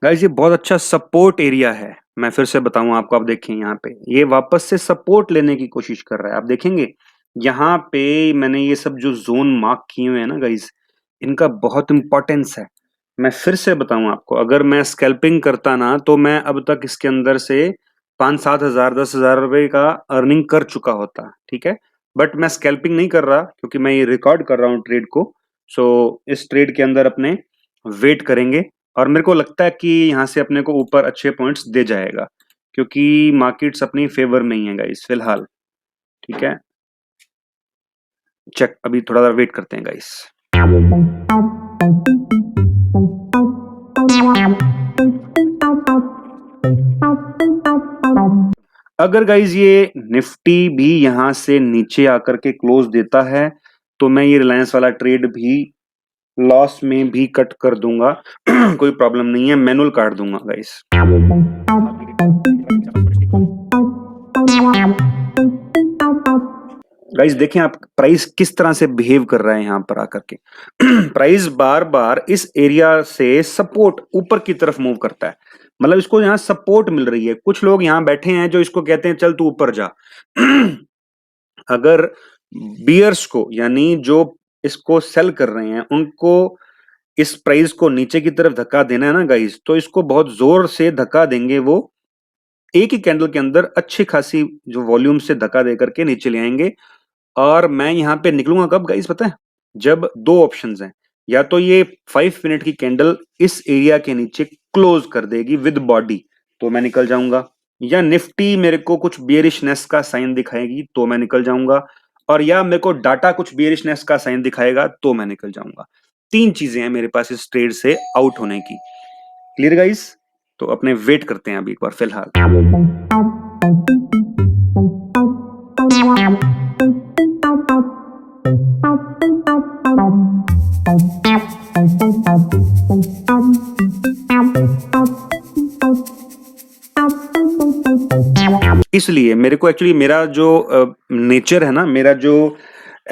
गाइस ये बहुत अच्छा सपोर्ट एरिया है। मैं फिर से बताऊं आपको, आप देखें यहाँ पे ये वापस से सपोर्ट लेने की कोशिश कर रहा है। आप देखेंगे यहाँ पे मैंने ये सब जो जोन मार्क किए हुए हैं ना गाइस, इनका बहुत इंपॉर्टेंस है। मैं फिर से बताऊं आपको, अगर मैं स्कैल्पिंग करता ना तो मैं अब तक इसके अंदर से 5-7 हजार 10 हजार रुपए का अर्निंग कर चुका होता, ठीक है। बट मैं स्कैल्पिंग नहीं कर रहा क्योंकि मैं ये रिकॉर्ड कर रहा हूँ ट्रेड को। सो इस ट्रेड के अंदर अपने वेट करेंगे और मेरे को लगता है कि यहाँ से अपने को ऊपर अच्छे पॉइंट्स दे जाएगा क्योंकि मार्केट्स अपनी फेवर में ही है गाइस फिलहाल, ठीक है। चेक, अभी थोड़ा सा वेट करते हैं गाइस। अगर गाइज ये निफ्टी भी यहां से नीचे आकर के क्लोज देता है तो मैं ये रिलायंस वाला ट्रेड भी लॉस में भी कट कर दूंगा। कोई प्रॉब्लम नहीं है, मैनुअल काट दूंगा गाइस। गाइस देखें आप प्राइस किस तरह से बिहेव कर रहा है यहां पर आकर के। प्राइस बार बार इस एरिया से सपोर्ट ऊपर की तरफ मूव करता है, मतलब इसको यहां सपोर्ट मिल रही है। कुछ लोग यहां बैठे हैं जो इसको कहते हैं चल तू ऊपर जा। अगर बियर्स को, यानी जो इसको सेल कर रहे हैं, उनको इस प्राइस को नीचे की तरफ धक्का देना है ना गाइस, तो इसको बहुत जोर से धक्का देंगे। वो एक ही कैंडल के अंदर अच्छी खासी जो वॉल्यूम से धक्का दे करके नीचे ले आएंगे। और मैं यहां पे निकलूंगा कब गाइस पता है? जब दो ऑप्शंस हैं, या तो ये 5 मिनट की कैंडल इस एरिया के नीचे क्लोज कर देगी विद बॉडी तो मैं निकल जाऊंगा, या निफ्टी मेरे को कुछ बियरिशनेस का साइन दिखाएगी तो मैं निकल जाऊंगा, और या मेरे को डाटा कुछ बियरिशनेस का साइन दिखाएगा तो मैं निकल जाऊंगा। तीन चीजें हैं मेरे पास इस ट्रेड से आउट होने की। Clear guys? तो अपने वेट करते हैं अभी एक बार फिलहाल। इसलिए मेरे को एक्चुअली मेरा जो नेचर है ना, मेरा जो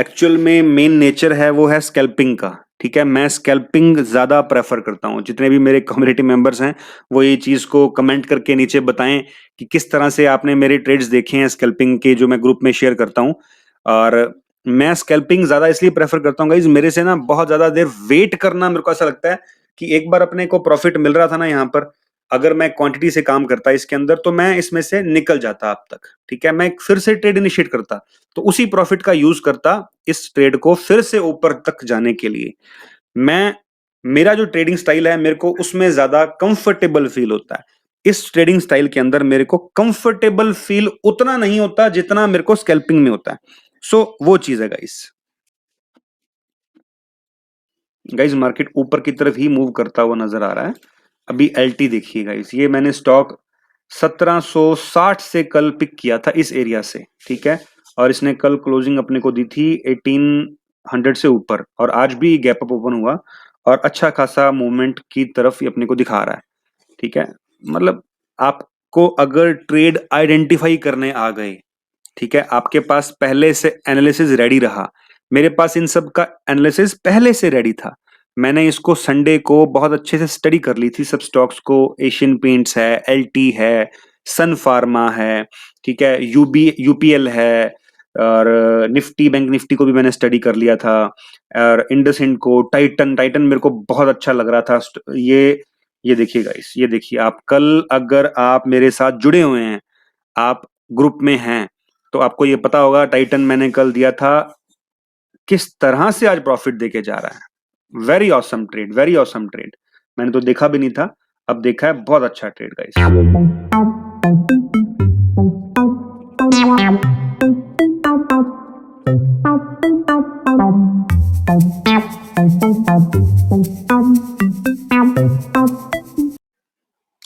एक्चुअल में मेन नेचर है वो है स्कैल्पिंग का, ठीक है। मैं स्कैल्पिंग ज्यादा प्रेफर करता हूँ। जितने भी मेरे कम्युनिटी मेंबर्स हैं वो ये चीज को कमेंट करके नीचे बताएं कि किस तरह से आपने मेरे ट्रेड्स देखे हैं स्कैल्पिंग के, जो मैं ग्रुप में शेयर करता हूँ। और मैं स्कैल्पिंग ज्यादा इसलिए प्रेफर करता हूँ गाइस, मेरे से ना बहुत ज्यादा देर वेट करना मेरे को ऐसा लगता है कि एक बार अपने को प्रॉफिट मिल रहा था ना यहाँ पर, अगर मैं क्वांटिटी से काम करता इसके अंदर तो मैं इसमें से निकल जाता अब तक, ठीक है। मैं फिर से ट्रेड इनिशिएट करता तो उसी प्रॉफिट का यूज करता इस ट्रेड को फिर से ऊपर तक जाने के लिए। मैं, मेरा जो ट्रेडिंग स्टाइल है मेरे को उसमें ज्यादा कंफर्टेबल फील होता है। इस ट्रेडिंग स्टाइल के अंदर मेरे को कंफर्टेबल फील उतना नहीं होता जितना मेरे को स्कैल्पिंग में होता है। सो वो चीज है गाइस। गाइस मार्केट ऊपर की तरफ ही मूव करता हुआ नजर आ रहा है। अभी एलटी देखिए गाइस, ये मैंने स्टॉक 1760 से कल पिक किया था इस एरिया से, ठीक है। और इसने कल क्लोजिंग अपने को दी थी 1800 से ऊपर, और आज भी गैप अप ओपन हुआ और अच्छा खासा मूवमेंट की तरफ ये अपने को दिखा रहा है, ठीक है। मतलब आपको अगर ट्रेड आइडेंटिफाई करने आ गए, ठीक है, आपके पास पहले से एनालिसिस रेडी रहा। मेरे पास इन सब का एनालिसिस पहले से रेडी था। मैंने इसको संडे को बहुत अच्छे से स्टडी कर ली थी सब स्टॉक्स को। एशियन पेंट्स है, एलटी है, सन फार्मा है, ठीक है, यूपीएल है, और निफ्टी, बैंक निफ्टी को भी मैंने स्टडी कर लिया था। और इंडसइंड को, टाइटन, टाइटन मेरे को बहुत अच्छा लग रहा था। ये देखिए गाइस, ये देखिए आप, कल अगर आप मेरे साथ जुड़े हुए हैं, आप ग्रुप में हैं, तो आपको ये पता होगा टाइटन मैंने कल दिया था, किस तरह से आज प्रॉफिट देके जा रहा है। Very awesome trade, very awesome trade. मैंने तो देखा भी नहीं था, अब देखा है। बहुत अच्छा ट्रेड गाइस।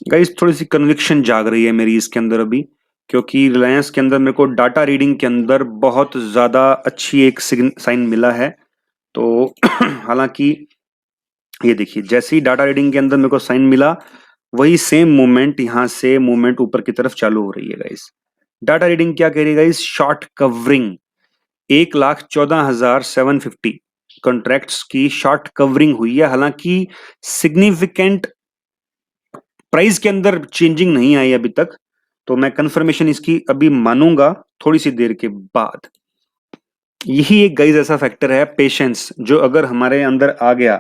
गाइस थोड़ी सी कन्विक्शन जाग रही है मेरी इसके अंदर अभी, क्योंकि रिलायंस के अंदर मेरे को डाटा रीडिंग के अंदर बहुत ज्यादा अच्छी एक साइन मिला है। तो हालांकि ये देखिए, जैसे ही डाटा रीडिंग के अंदर मेरे को साइन मिला, वही सेम मूवमेंट यहां से मूवमेंट ऊपर की तरफ चालू हो रही है गाइस। डाटा रीडिंग क्या कह रही है गाइस? शॉर्ट कवरिंग 1,14,750 कॉन्ट्रैक्ट्स की शॉर्ट कवरिंग हुई है। हालांकि सिग्निफिकेंट प्राइस के अंदर चेंजिंग नहीं आई अभी तक, तो मैं कंफर्मेशन इसकी अभी मानूंगा थोड़ी सी देर के बाद। यही एक गाइस ऐसा फैक्टर है पेशेंस, जो अगर हमारे अंदर आ गया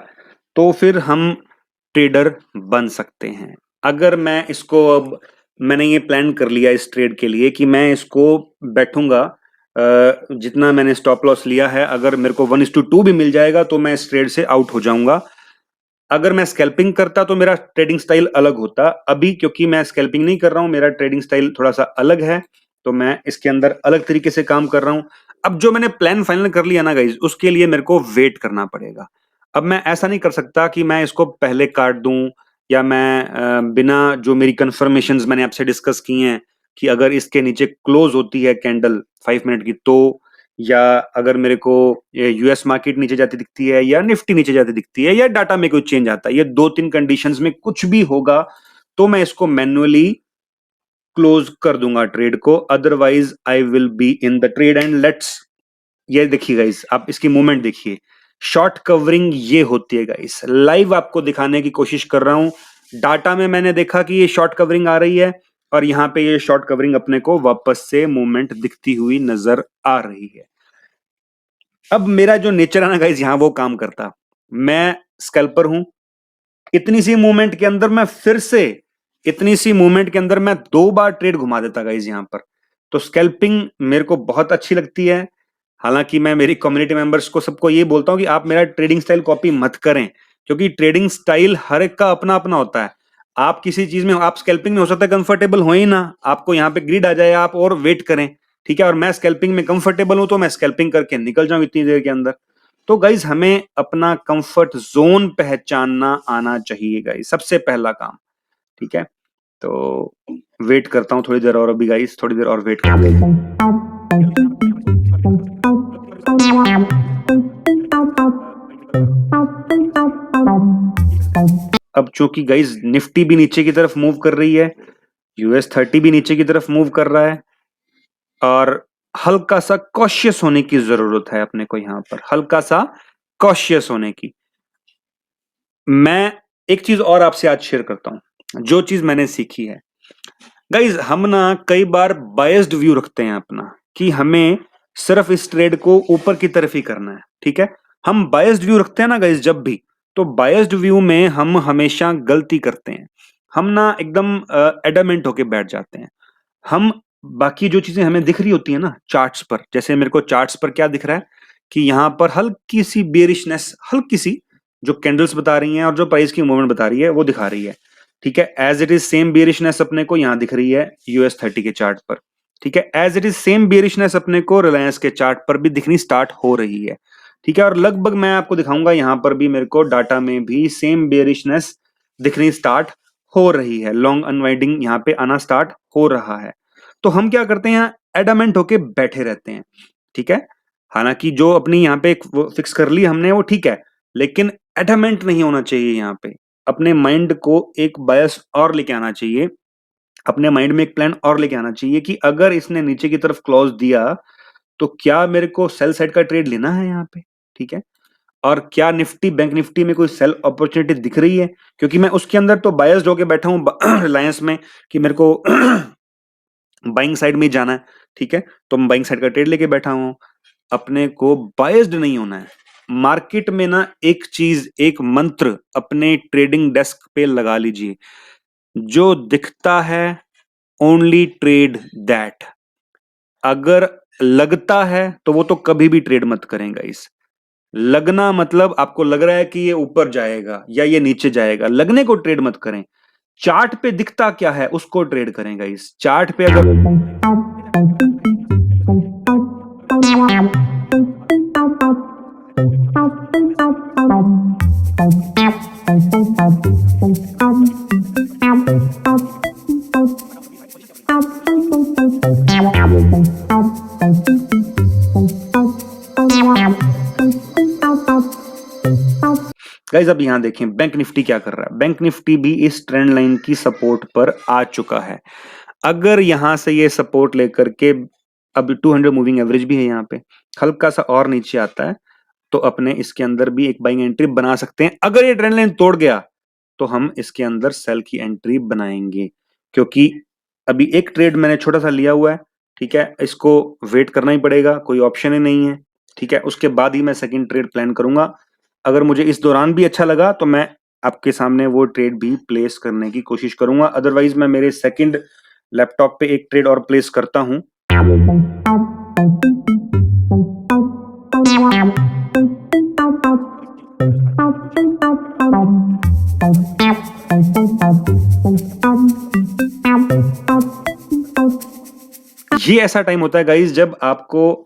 तो फिर हम ट्रेडर बन सकते हैं। अगर मैं इसको अब मैंने ये प्लान कर लिया इस ट्रेड के लिए कि मैं इसको बैठूंगा, जितना मैंने स्टॉप लॉस लिया है, अगर मेरे को 1:2 भी मिल जाएगा तो मैं इस ट्रेड से आउट हो जाऊंगा। अगर मैं स्कैल्पिंग करता तो मेरा ट्रेडिंग स्टाइल अलग होता। अभी क्योंकि मैं स्कैल्पिंग नहीं कर रहा हूं, मेरा ट्रेडिंग स्टाइल थोड़ा सा अलग है, तो मैं इसके अंदर अलग तरीके से काम कर रहा हूं। अब जो मैंने प्लान फाइनल कर लिया ना गाइज, उसके लिए मेरे को वेट करना पड़ेगा। अब मैं ऐसा नहीं कर सकता कि मैं इसको पहले काट दूं, या मैं बिना जो मेरी कंफर्मेशंस मैंने आपसे डिस्कस की हैं कि अगर इसके नीचे क्लोज होती है कैंडल 5 मिनट की तो, या अगर मेरे को यूएस मार्केट नीचे जाती दिखती है, या निफ्टी नीचे जाती दिखती है, या डाटा में कोई चेंज आता है, ये 2-3 कंडीशंस में कुछ भी होगा तो मैं इसको मैन्युअली क्लोज कर दूंगा ट्रेड को। Otherwise I will be in the trade and let's, ये देखिए गाइस, आप इसकी मूवमेंट देखिए। शॉर्ट कवरिंग ये होती है गाइस, लाइव आपको दिखाने की कोशिश कर रहा हूं। डाटा में मैंने देखा कि ये शॉर्ट कवरिंग आ रही है, और यहां पे ये शॉर्ट कवरिंग अपने को वापस से मूवमेंट दिखती हुई नजर आ रही है। अब मेरा जो नेचर है ना गाइस, यहां वो काम करता। मैं स्कैल्पर हूं, इतनी सी मूवमेंट के अंदर मैं फिर से, इतनी सी मूवमेंट के अंदर मैं 2 बार ट्रेड घुमा देता गाइस यहां पर। तो स्कैल्पिंग मेरे को बहुत अच्छी लगती है। हालांकि मैं मेरी कम्युनिटी मेंबर्स को सबको ये बोलता हूं कि आप मेरा ट्रेडिंग स्टाइल कॉपी मत करें, क्योंकि ट्रेडिंग स्टाइल हर एक का अपना अपना होता है। आप किसी चीज में, आप स्कैल्पिंग में हो सकता है कंफर्टेबल हो ही ना, आपको यहाँ पे ग्रिड आ जाए आप और वेट करें, ठीक है, और मैं स्कैल्पिंग में कंफर्टेबल हूं तो मैं स्कैल्पिंग करके निकल जाऊं इतनी देर के अंदर। तो गाइज हमें अपना कंफर्ट जोन पहचानना आना चाहिए गाइज, सबसे पहला काम, ठीक है। तो वेट करता हूं थोड़ी देर और, अभी गाइज थोड़ी देर और वेट करते हैं। अब चूंकि गाइज निफ्टी भी नीचे की तरफ मूव कर रही है, US 30 भी नीचे की तरफ मूव कर रहा है, और हल्का सा कॉशियस होने की जरूरत है अपने को, यहां पर हल्का सा कॉशियस होने की। मैं एक चीज और आपसे आज शेयर करता हूं, जो चीज मैंने सीखी है गाइज। हम ना कई बार बायस्ड व्यू रखते हैं अपना, कि हमें सिर्फ इस ट्रेड को ऊपर की तरफ ही करना है, ठीक है। हम बायस्ड व्यू रखते हैं ना गाइज जब भी, तो बायस्ड व्यू में हम हमेशा गलती करते हैं। हम ना एकदम एडमेंट होके बैठ जाते हैं। हम बाकी जो चीजें हमें दिख रही होती है ना चार्ट्स पर, जैसे मेरे को चार्ट्स पर क्या दिख रहा है कि यहां पर हल्की सी बेरिशनेस, हल्की सी, जो कैंडल्स बता रही हैं और जो प्राइस की मूवमेंट बता रही है वो दिखा रही है, ठीक है। As it is same bearishness अपने को यहां दिख रही है US 30 के चार्ट पर, ठीक है। As it is same bearishness अपने को रिलायंस के चार्ट पर भी दिखनी स्टार्ट हो रही है, ठीक है। और लगभग मैं आपको दिखाऊंगा यहां पर भी मेरे को डाटा में भी सेम बेरिशनेस दिखनी स्टार्ट हो रही है, लॉन्ग अनवाइंडिंग यहां पे आना स्टार्ट हो रहा है। तो हम क्या करते हैं, एडामेंट होके बैठे रहते हैं, ठीक है। हालांकि जो अपनी यहाँ पे फिक्स कर ली हमने वो ठीक है, लेकिन एडामेंट नहीं होना चाहिए यहाँ पे। अपने माइंड को एक बायस और लेके आना चाहिए, अपने माइंड में एक प्लान और लेके आना चाहिए कि अगर इसने नीचे की तरफ क्लोज दिया तो क्या मेरे को सेल साइड का ट्रेड लेना है यहाँ पे, ठीक है। और क्या निफ्टी, बैंक निफ्टी में कोई सेल अपॉर्चुनिटी दिख रही है, क्योंकि मैं उसके अंदर तो बायस्ड होके बैठा हूं रिलायंस में कि मेरे को बाइंग साइड में ही जाना है, ठीक है। तो मैं बाइंग साइड का ट्रेड लेके बैठा हूं। अपने को बायस्ड नहीं होना है। मार्केट में ना एक चीज, एक मंत्र अपने ट्रेडिंग डेस्क पे लगा लीजिए, जो दिखता है ओनली ट्रेड दैट। अगर लगता है तो वो तो कभी भी ट्रेड मत करेंगे इस। लगना मतलब आपको लग रहा है कि ये ऊपर जाएगा या ये नीचे जाएगा, लगने को ट्रेड मत करें। चार्ट पे दिखता क्या है उसको ट्रेड करेंगे इस। चार्ट पे अगर गाइस, अब यहां देखें बैंक निफ्टी क्या कर रहा है। बैंक निफ्टी भी इस ट्रेंड लाइन की सपोर्ट पर आ चुका है। अगर यहां से ये सपोर्ट लेकर के, अब 200 मूविंग एवरेज भी है यहाँ पे, हल्का सा और नीचे आता है तो अपने इसके अंदर भी एक बाइंग एंट्री बना सकते हैं। अगर ये ट्रेंड लाइन तोड़ गया तो हम इसके अंदर सेल की एंट्री बनाएंगे, क्योंकि अभी एक ट्रेड मैंने छोटा सा लिया हुआ है, ठीक है। इसको वेट करना ही पड़ेगा, कोई ऑप्शन ही नहीं है, ठीक है। उसके बाद ही मैं सेकंड ट्रेड प्लान करूंगा। अगर मुझे इस दौरान भी अच्छा लगा तो मैं आपके सामने वो ट्रेड भी प्लेस करने की कोशिश करूंगा। अदरवाइज मैं मेरे सेकंड लैपटॉप पे एक ट्रेड और प्लेस करता हूं। ये ऐसा टाइम होता है गाइस जब आपको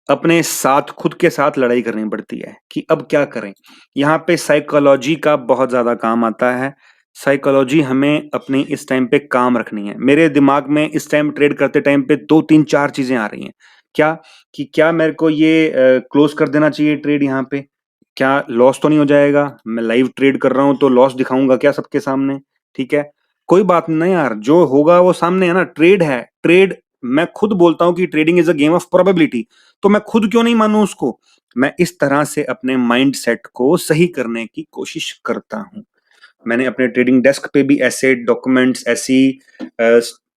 अपने साथ, खुद के साथ लड़ाई करनी पड़ती है कि अब क्या करें। यहाँ पे साइकोलॉजी का बहुत ज्यादा काम आता है। साइकोलॉजी हमें अपनी इस टाइम पे काम रखनी है। मेरे दिमाग में इस टाइम ट्रेड करते टाइम पे 2 3 4 चीजें आ रही हैं। क्या कि क्या मेरे को ये क्लोज कर देना चाहिए ट्रेड यहाँ पे? क्या लॉस तो नहीं हो जाएगा? मैं लाइव ट्रेड कर रहा हूं तो लॉस दिखाऊंगा क्या सबके सामने? ठीक है, कोई बात नहीं यार, जो होगा वो सामने है ना। ट्रेड है, ट्रेड मैं खुद बोलता हूं कि trading is a game of probability. तो मैं खुद क्यों नहीं मानूं उसको? मैं इस तरह से अपने माइंड सेट को सही करने की कोशिश करता हूं। मैंने अपने ट्रेडिंग डेस्क पे भी ऐसे डॉक्यूमेंट्स, ऐसी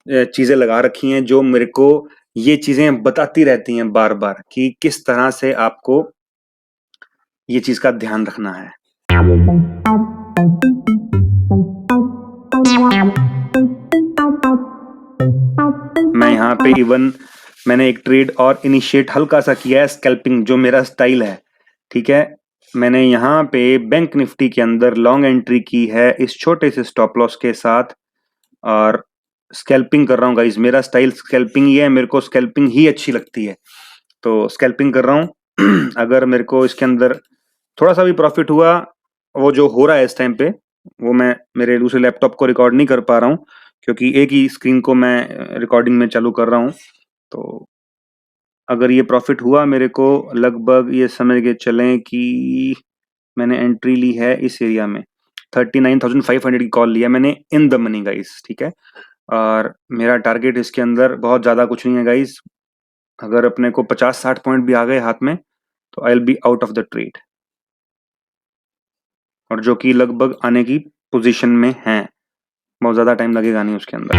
चीजें लगा रखी हैं जो मेरे को ये चीजें बताती रहती हैं बार बार कि किस तरह से आपको ये चीज का ध्यान रखना है। मैं यहाँ पे इवन मैंने एक ट्रेड और इनिशिएट हल्का सा किया है, स्कैल्पिंग, जो मेरा स्टाइल है। ठीक है, मैंने यहाँ पे बैंक निफ्टी के अंदर लॉन्ग एंट्री की है इस छोटे से स्टॉप लॉस के साथ और स्कैल्पिंग कर रहा हूँ गाइस। मेरा स्टाइल स्कैल्पिंग ही है, मेरे को स्कैल्पिंग ही अच्छी लगती है, तो स्कैल्पिंग कर रहा हूँ। अगर मेरे को इसके अंदर थोड़ा सा भी प्रॉफिट हुआ, वो जो हो रहा है इस टाइम पे, वो मैं मेरे दूसरे लैपटॉप को रिकॉर्ड नहीं कर पा रहा हूँ क्योंकि एक ही स्क्रीन को मैं रिकॉर्डिंग में चालू कर रहा हूँ। तो अगर ये प्रॉफिट हुआ मेरे को, लगभग ये समझ के चलें कि मैंने एंट्री ली है इस एरिया में 39,500 की कॉल लिया मैंने इन द मनी गाइस। ठीक है, और मेरा टारगेट इसके अंदर बहुत ज्यादा कुछ नहीं है गाइस। अगर अपने को 50-60 पॉइंट भी आ गए हाथ में तो आई will be out of the trade, और जो कि लगभग आने की पोजीशन में है। बहुत ज्यादा टाइम लगेगा नहीं उसके अंदर।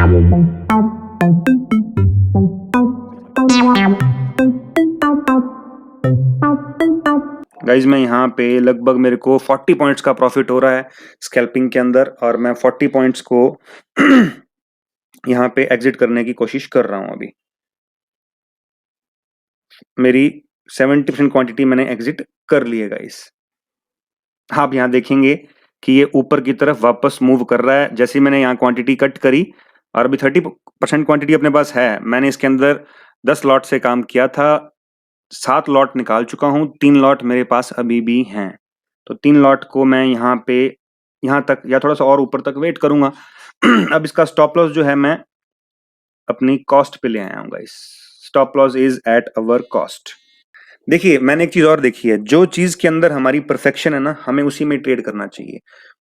गाइज मैं यहाँ पे लगभग मेरे को 40 पॉइंट्स का प्रॉफिट हो रहा है स्कैल्पिंग के अंदर, और मैं 40 पॉइंट्स को यहाँ पे एग्जिट करने की कोशिश कर रहा हूँ। अभी मेरी 70% क्वांटिटी मैंने एग्जिट कर ली है गाइस। आप यहाँ देखेंगे कि ये ऊपर की तरफ वापस मूव कर रहा है। जैसे ही मैंने यहाँ क्वांटिटी कट करी और अभी 30% क्वांटिटी अपने पास है। मैंने इसके अंदर 10 लॉट से काम किया था, 7 लॉट निकाल चुका हूँ, 3 लॉट मेरे पास अभी भी हैं। तो 3 लॉट को मैं यहाँ पे, यहाँ तक या थोड़ा सा और ऊपर तक वेट करूंगा। अब इसका स्टॉप लॉस जो है मैं अपनी कॉस्ट पे ले आया हूँ guys. Stop loss is at our cost. देखिए मैंने एक चीज और देखी है, जो चीज के अंदर हमारी परफेक्शन है ना, हमें उसी में ट्रेड करना चाहिए।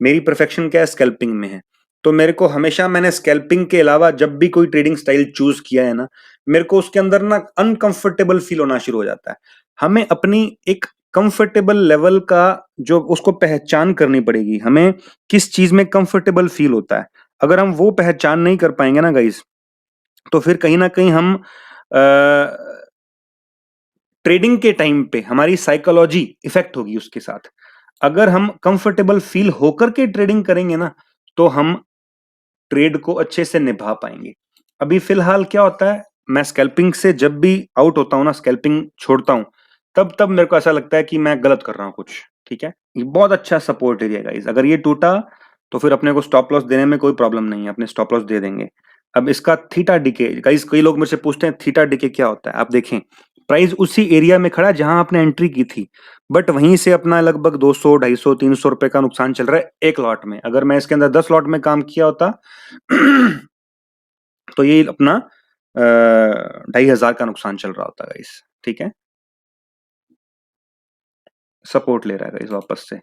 मेरी परफेक्शन क्या है? स्कैल्पिंग में है। तो मेरे को हमेशा, मैंने स्कैल्पिंग के अलावा जब भी कोई ट्रेडिंग स्टाइल चूज किया है ना, मेरे को उसके अंदर ना अनकंफर्टेबल फील होना शुरू हो जाता है। हमें अपनी एक कंफर्टेबल लेवल का जो उसको पहचान करनी पड़ेगी, हमें किस चीज में कंफर्टेबल फील होता है। अगर हम वो पहचान नहीं कर पाएंगे ना गाइस, तो फिर कहीं ना कहीं हम ट्रेडिंग के टाइम पे हमारी साइकोलॉजी इफेक्ट होगी उसके साथ। अगर हम कंफर्टेबल फील होकर के ट्रेडिंग करेंगे ना, तो हम ट्रेड को अच्छे से निभा पाएंगे। अभी फिलहाल क्या होता है, मैं स्कैल्पिंग से जब भी आउट होता हूं ना, स्कैल्पिंग छोड़ता हूं, तब तब मेरे को ऐसा लगता है कि मैं गलत कर रहा हूं कुछ। ठीक है, ये बहुत अच्छा सपोर्ट एरिया गाइस। अगर ये टूटा तो फिर अपने को स्टॉप लॉस देने में कोई प्रॉब्लम नहीं है, अपने स्टॉप लॉस दे देंगे। अब इसका थीटा डिके गाइस, कई लोग मुझसे पूछते हैं थीटा डिके क्या होता है। आप देखें, प्राइस उसी एरिया में खड़ा जहां आपने एंट्री की थी, बट वहीं से अपना लगभग 200, 250, 300 रुपए का नुकसान चल रहा है एक लॉट में। अगर मैं इसके अंदर 10 लॉट में काम किया होता तो ये अपना 2,500 का नुकसान चल रहा होता गाइस। ठीक है, सपोर्ट ले रहा है गाइस वापस से।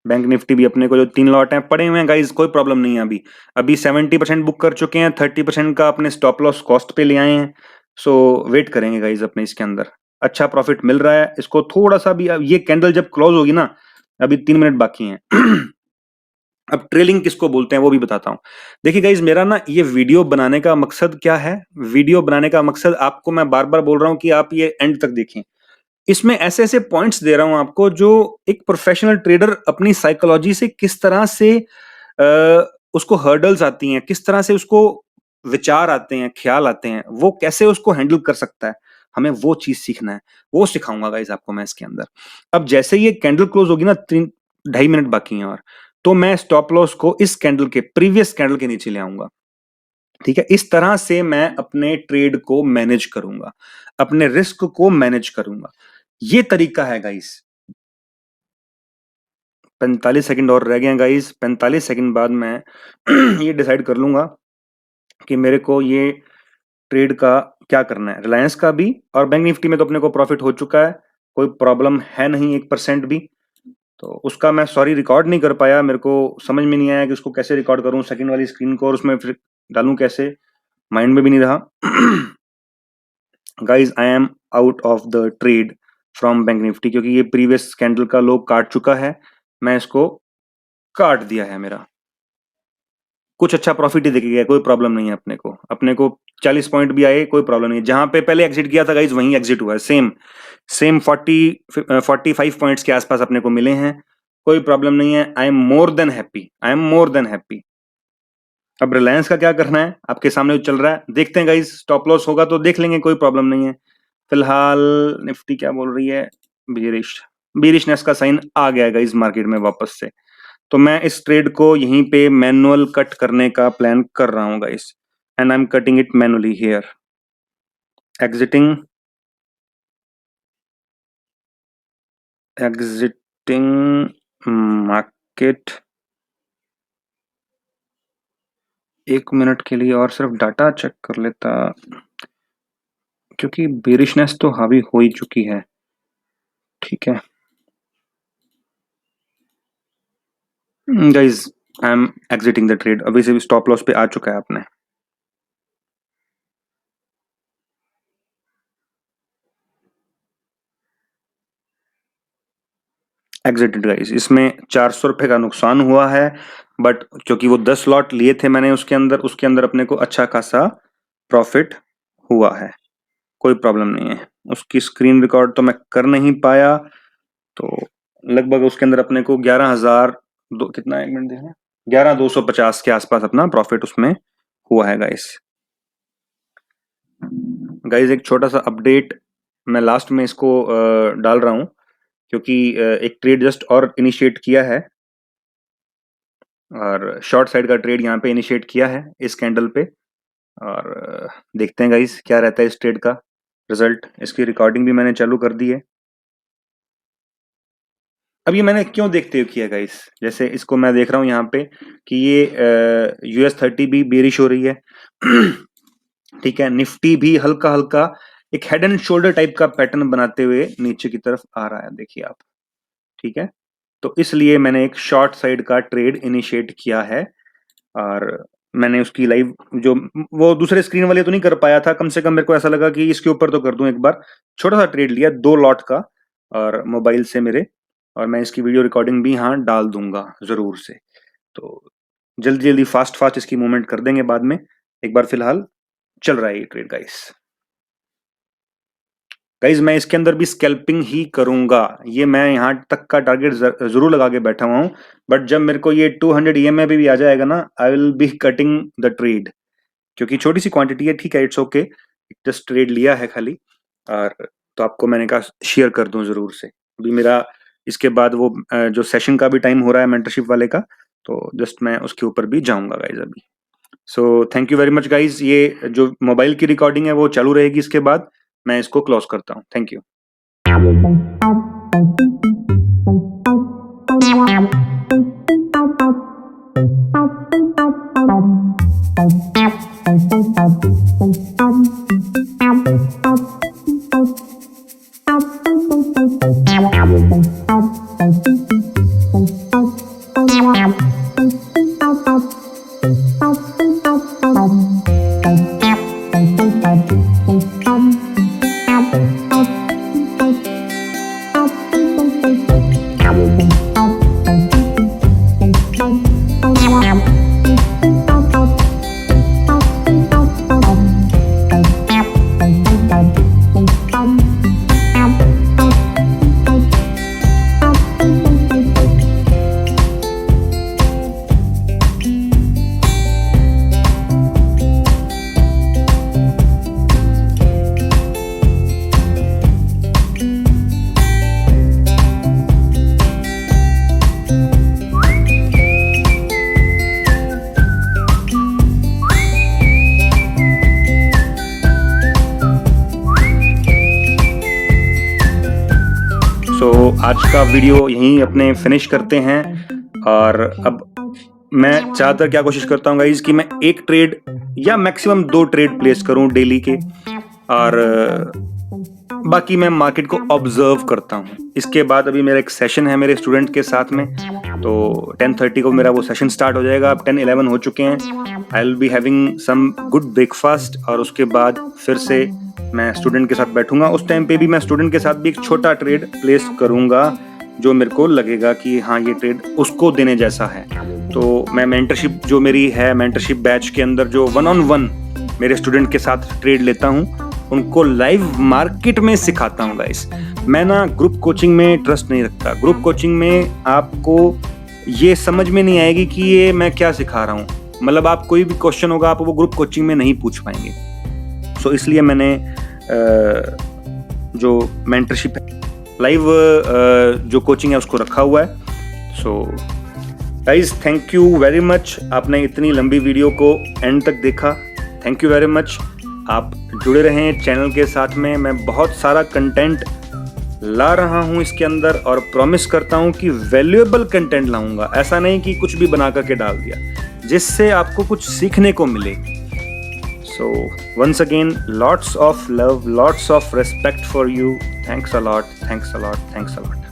बैंक निफ्टी भी अपने को जो 3 लॉट हैं पड़े हुए हैं गाइस, कोई प्रॉब्लम नहीं है। अभी अभी 70% बुक कर चुके हैं, 30% का अपने स्टॉप लॉस कॉस्ट पे ले आए हैं। सो वेट करेंगे गाइस अपने इसके अंदर। अच्छा प्रॉफिट मिल रहा है इसको थोड़ा सा भी। अब ये कैंडल जब क्लोज होगी ना, अभी 3 मिनट बाकी हैं। अब ट्रेलिंग किसको बोलते हैं वो भी बताता हूं। देखिए गाइज, मेरा ना ये वीडियो बनाने का मकसद क्या है? वीडियो बनाने का मकसद आपको मैं बार बार बोल रहा हूं कि आप ये एंड तक देखें। इसमें ऐसे-ऐसे पॉइंट्स दे रहा हूँ आपको जो एक प्रोफेशनल ट्रेडर अपनी साइकोलॉजी से किस तरह से उसको हर्डल्स आती हैं, किस तरह से उसको विचार आते हैं, ख्याल आते हैं, वो कैसे उसको हैंडल कर सकता है, हमें वो चीज़ सीखना है। वो सिखाऊँगा गाइज़ आपको मैं इसके अंदर। अब जैसे ये कैंडल क्लोज़ होगी ना 3 ढाई मिनट बाकी हैं और, तो मैं स्टॉप लॉस को इस कैंडल के प्रीवियस कैंडल के नीचे ले आऊँगा। ठीक है? इस तरह से मैं अपने ट्रेड को मैनेज करूँगा, अपने रिस्क को मैनेज करूँगा। ये तरीका है गाइज़। 45 सेकंड और रह गए हैं गाइज़। 45 सेकंड बाद मैं ये डिसाइड कर लूँगा कि मेरे को ये ट्रेड का क्या करना है। रिलायंस का भी और बैंक निफ्टी में तो अपने को प्रॉफिट हो चुका है, कोई प्रॉब्लम है नहीं 1% भी। तो उसका मैं सॉरी रिकॉर्ड नहीं कर पाया, मेरे को समझ में नहीं आया कि उसको कैसे रिकॉर्ड करूँ सेकंड वाली स्क्रीन को और उसमें फिर डालूँ कैसे, माइंड में भी नहीं रहा। Guys I am out of the trade from bank Nifty क्योंकि ये प्रीवियस कैंडल का लो काट चुका है। मैं इसको काट दिया है मेरा। कुछ अच्छा प्रॉफिट ही दिख गया, कोई प्रॉब्लम नहीं है अपने को। अपने को 40 पॉइंट भी आए, कोई प्रॉब्लम नहीं है। जहाँ पे पहले एग्ज़िट किया था गाइज़ वहीं एग्ज़िट हुआ है। सेम 45 पॉइंट्स के आस-पास अपने को मिले हैं। कोई प्रॉब्लम नहीं है। I am more than happy. I am more than happy. अब रिलायंस का क्या करना है? आपके सामने जो चल रहा है, देखते हैं गाइज़। स्टॉप लॉस होगा तो देख लेंगे, कोई प्रॉब्लम नहीं है। फिलहाल निफ्टी क्या बोल रही है? बेयरिश बेयरिशनेस का साइन आ गया है गाइज़ मार्केट में वापस से। तो मैं इस ट्रेड को यहीं पे मैनुअल कट करने का प्लान कर रहा हूँ guys and I am cutting it manually here exiting market 1 minute के लिए और सिर्फ डाटा चेक कर लेता क्योंकि बेरिशनेस तो हावी हो ही चुकी है। ठीक है guys, I am exiting the trade. अभी से भी स्टॉप लॉस पे आ चुका है आपने। Exerted guys. इसमें 400 रुपए का नुकसान हुआ है बट क्योंकि वो 10 लॉट लिए थे मैंने उसके अंदर अपने को अच्छा खासा प्रॉफिट हुआ है। कोई प्रॉब्लम नहीं है। उसकी स्क्रीन रिकॉर्ड तो मैं कर नहीं पाया, तो लगभग उसके अंदर अपने को 11,000 कितना 1 मिनट देखना 11,250 के आसपास अपना प्रॉफिट उसमें हुआ है गाइस। गाइस एक छोटा सा अपडेट मैं लास्ट में इसको डाल रहा हूँ क्योंकि एक ट्रेड जस्ट और इनिशिएट किया है और शॉर्ट साइड का ट्रेड यहाँ पे इनिशिएट किया है इस कैंडल पे और देखते हैं गाइस क्या रहता है इस ट्रेड का रिजल्ट। इसकी रिकॉर्डिंग भी मैंने चालू कर दी है। अब ये मैंने क्यों देखते हुए किया गाइस, जैसे इसको मैं देख रहा हूँ यहाँ पे कि ये US30 भी बेरिश हो रही है। ठीक है, निफ्टी भी हल्का हल्का एक हेड एंड शोल्डर टाइप का पैटर्न बनाते हुए नीचे की तरफ आ रहा है, देखिए आप। ठीक है, तो इसलिए मैंने एक शॉर्ट साइड का ट्रेड इनिशिएट किया है और मैंने उसकी लाइव जो वो दूसरे स्क्रीन वाले तो नहीं कर पाया था, कम से कम मेरे को ऐसा लगा कि इसके ऊपर तो कर दूं एक बार। छोटा सा ट्रेड लिया 2 लॉट का और मोबाइल से मेरे, और मैं इसकी वीडियो रिकॉर्डिंग भी यहाँ डाल दूंगा जरूर से। तो जल्दी जल्दी फास्ट फास्ट इसकी मूवमेंट कर देंगे बाद में। एक बार फिलहाल चल रहा है ये ट्रेड गाइस। गाइज मैं इसके अंदर भी स्कैल्पिंग ही करूंगा, ये मैं यहाँ तक का टारगेट जरूर लगा के बैठा हुआ हूँ बट जब मेरे को ये 200 EMA भी आ जाएगा ना आई will B cutting the trade क्योंकि छोटी सी क्वांटिटी है। ठीक है, इट्स ओके, जस्ट ट्रेड लिया है खाली और तो आपको मैंने कहा शेयर कर दूं जरूर से। अभी मेरा इसके बाद वो जो सेशन का भी टाइम हो रहा है मेंटरशिप वाले का, तो जस्ट मैं उसके ऊपर भी जाऊंगा गाइज अभी। So thank you very much guys. ये जो मोबाइल की रिकॉर्डिंग है वो चालू रहेगी, इसके बाद मैं इसको क्लोज करता हूँ। Thank you. सो आज का वीडियो यहीं अपने फिनिश करते हैं। और अब मैं ज़्यादातर क्या कोशिश करता हूँ गाइज कि मैं एक ट्रेड या मैक्सिमम 2 ट्रेड प्लेस करूँ डेली के, और बाकी मैं मार्केट को ऑब्जर्व करता हूँ। इसके बाद अभी मेरा एक सेशन है मेरे स्टूडेंट के साथ में, तो 10:30 को मेरा वो सेशन स्टार्ट हो जाएगा। अब 10-11 हो चुके हैं। I will be having some good breakfast और उसके बाद फिर से मैं स्टूडेंट के साथ बैठूंगा। उस टाइम पे भी मैं स्टूडेंट के साथ भी एक छोटा ट्रेड प्लेस करूंगा जो मेरे को लगेगा कि हाँ ये ट्रेड उसको देने जैसा है। तो मैं मेंटरशिप जो मेरी है, मेंटरशिप बैच के अंदर जो 1-on-1 मेरे स्टूडेंट के साथ ट्रेड लेता हूँ, उनको लाइव मार्केट में सिखाता हूँ गाइस। मैं ना ग्रुप कोचिंग में ट्रस्ट नहीं रखता। ग्रुप कोचिंग में आपको ये समझ में नहीं आएगी कि ये मैं क्या सिखा रहा हूँ। मतलब आप कोई भी क्वेश्चन होगा आप वो ग्रुप कोचिंग में नहीं पूछ पाएंगे। सो इसलिए मैंने जो मेंटरशिप लाइव जो कोचिंग है उसको रखा हुआ है। So guys thank you very much, आपने इतनी लंबी वीडियो को एंड तक देखा, थैंक यू वेरी मच। आप जुड़े रहें चैनल के साथ में। मैं बहुत सारा कंटेंट ला रहा हूँ इसके अंदर और प्रॉमिस करता हूँ कि वैल्यूएबल कंटेंट लाऊंगा। ऐसा नहीं कि कुछ भी बना करके डाल दिया, जिससे आपको कुछ सीखने को मिले। So once again, lots of love, lots of respect for you. Thanks a lot. Thanks a lot. Thanks a lot.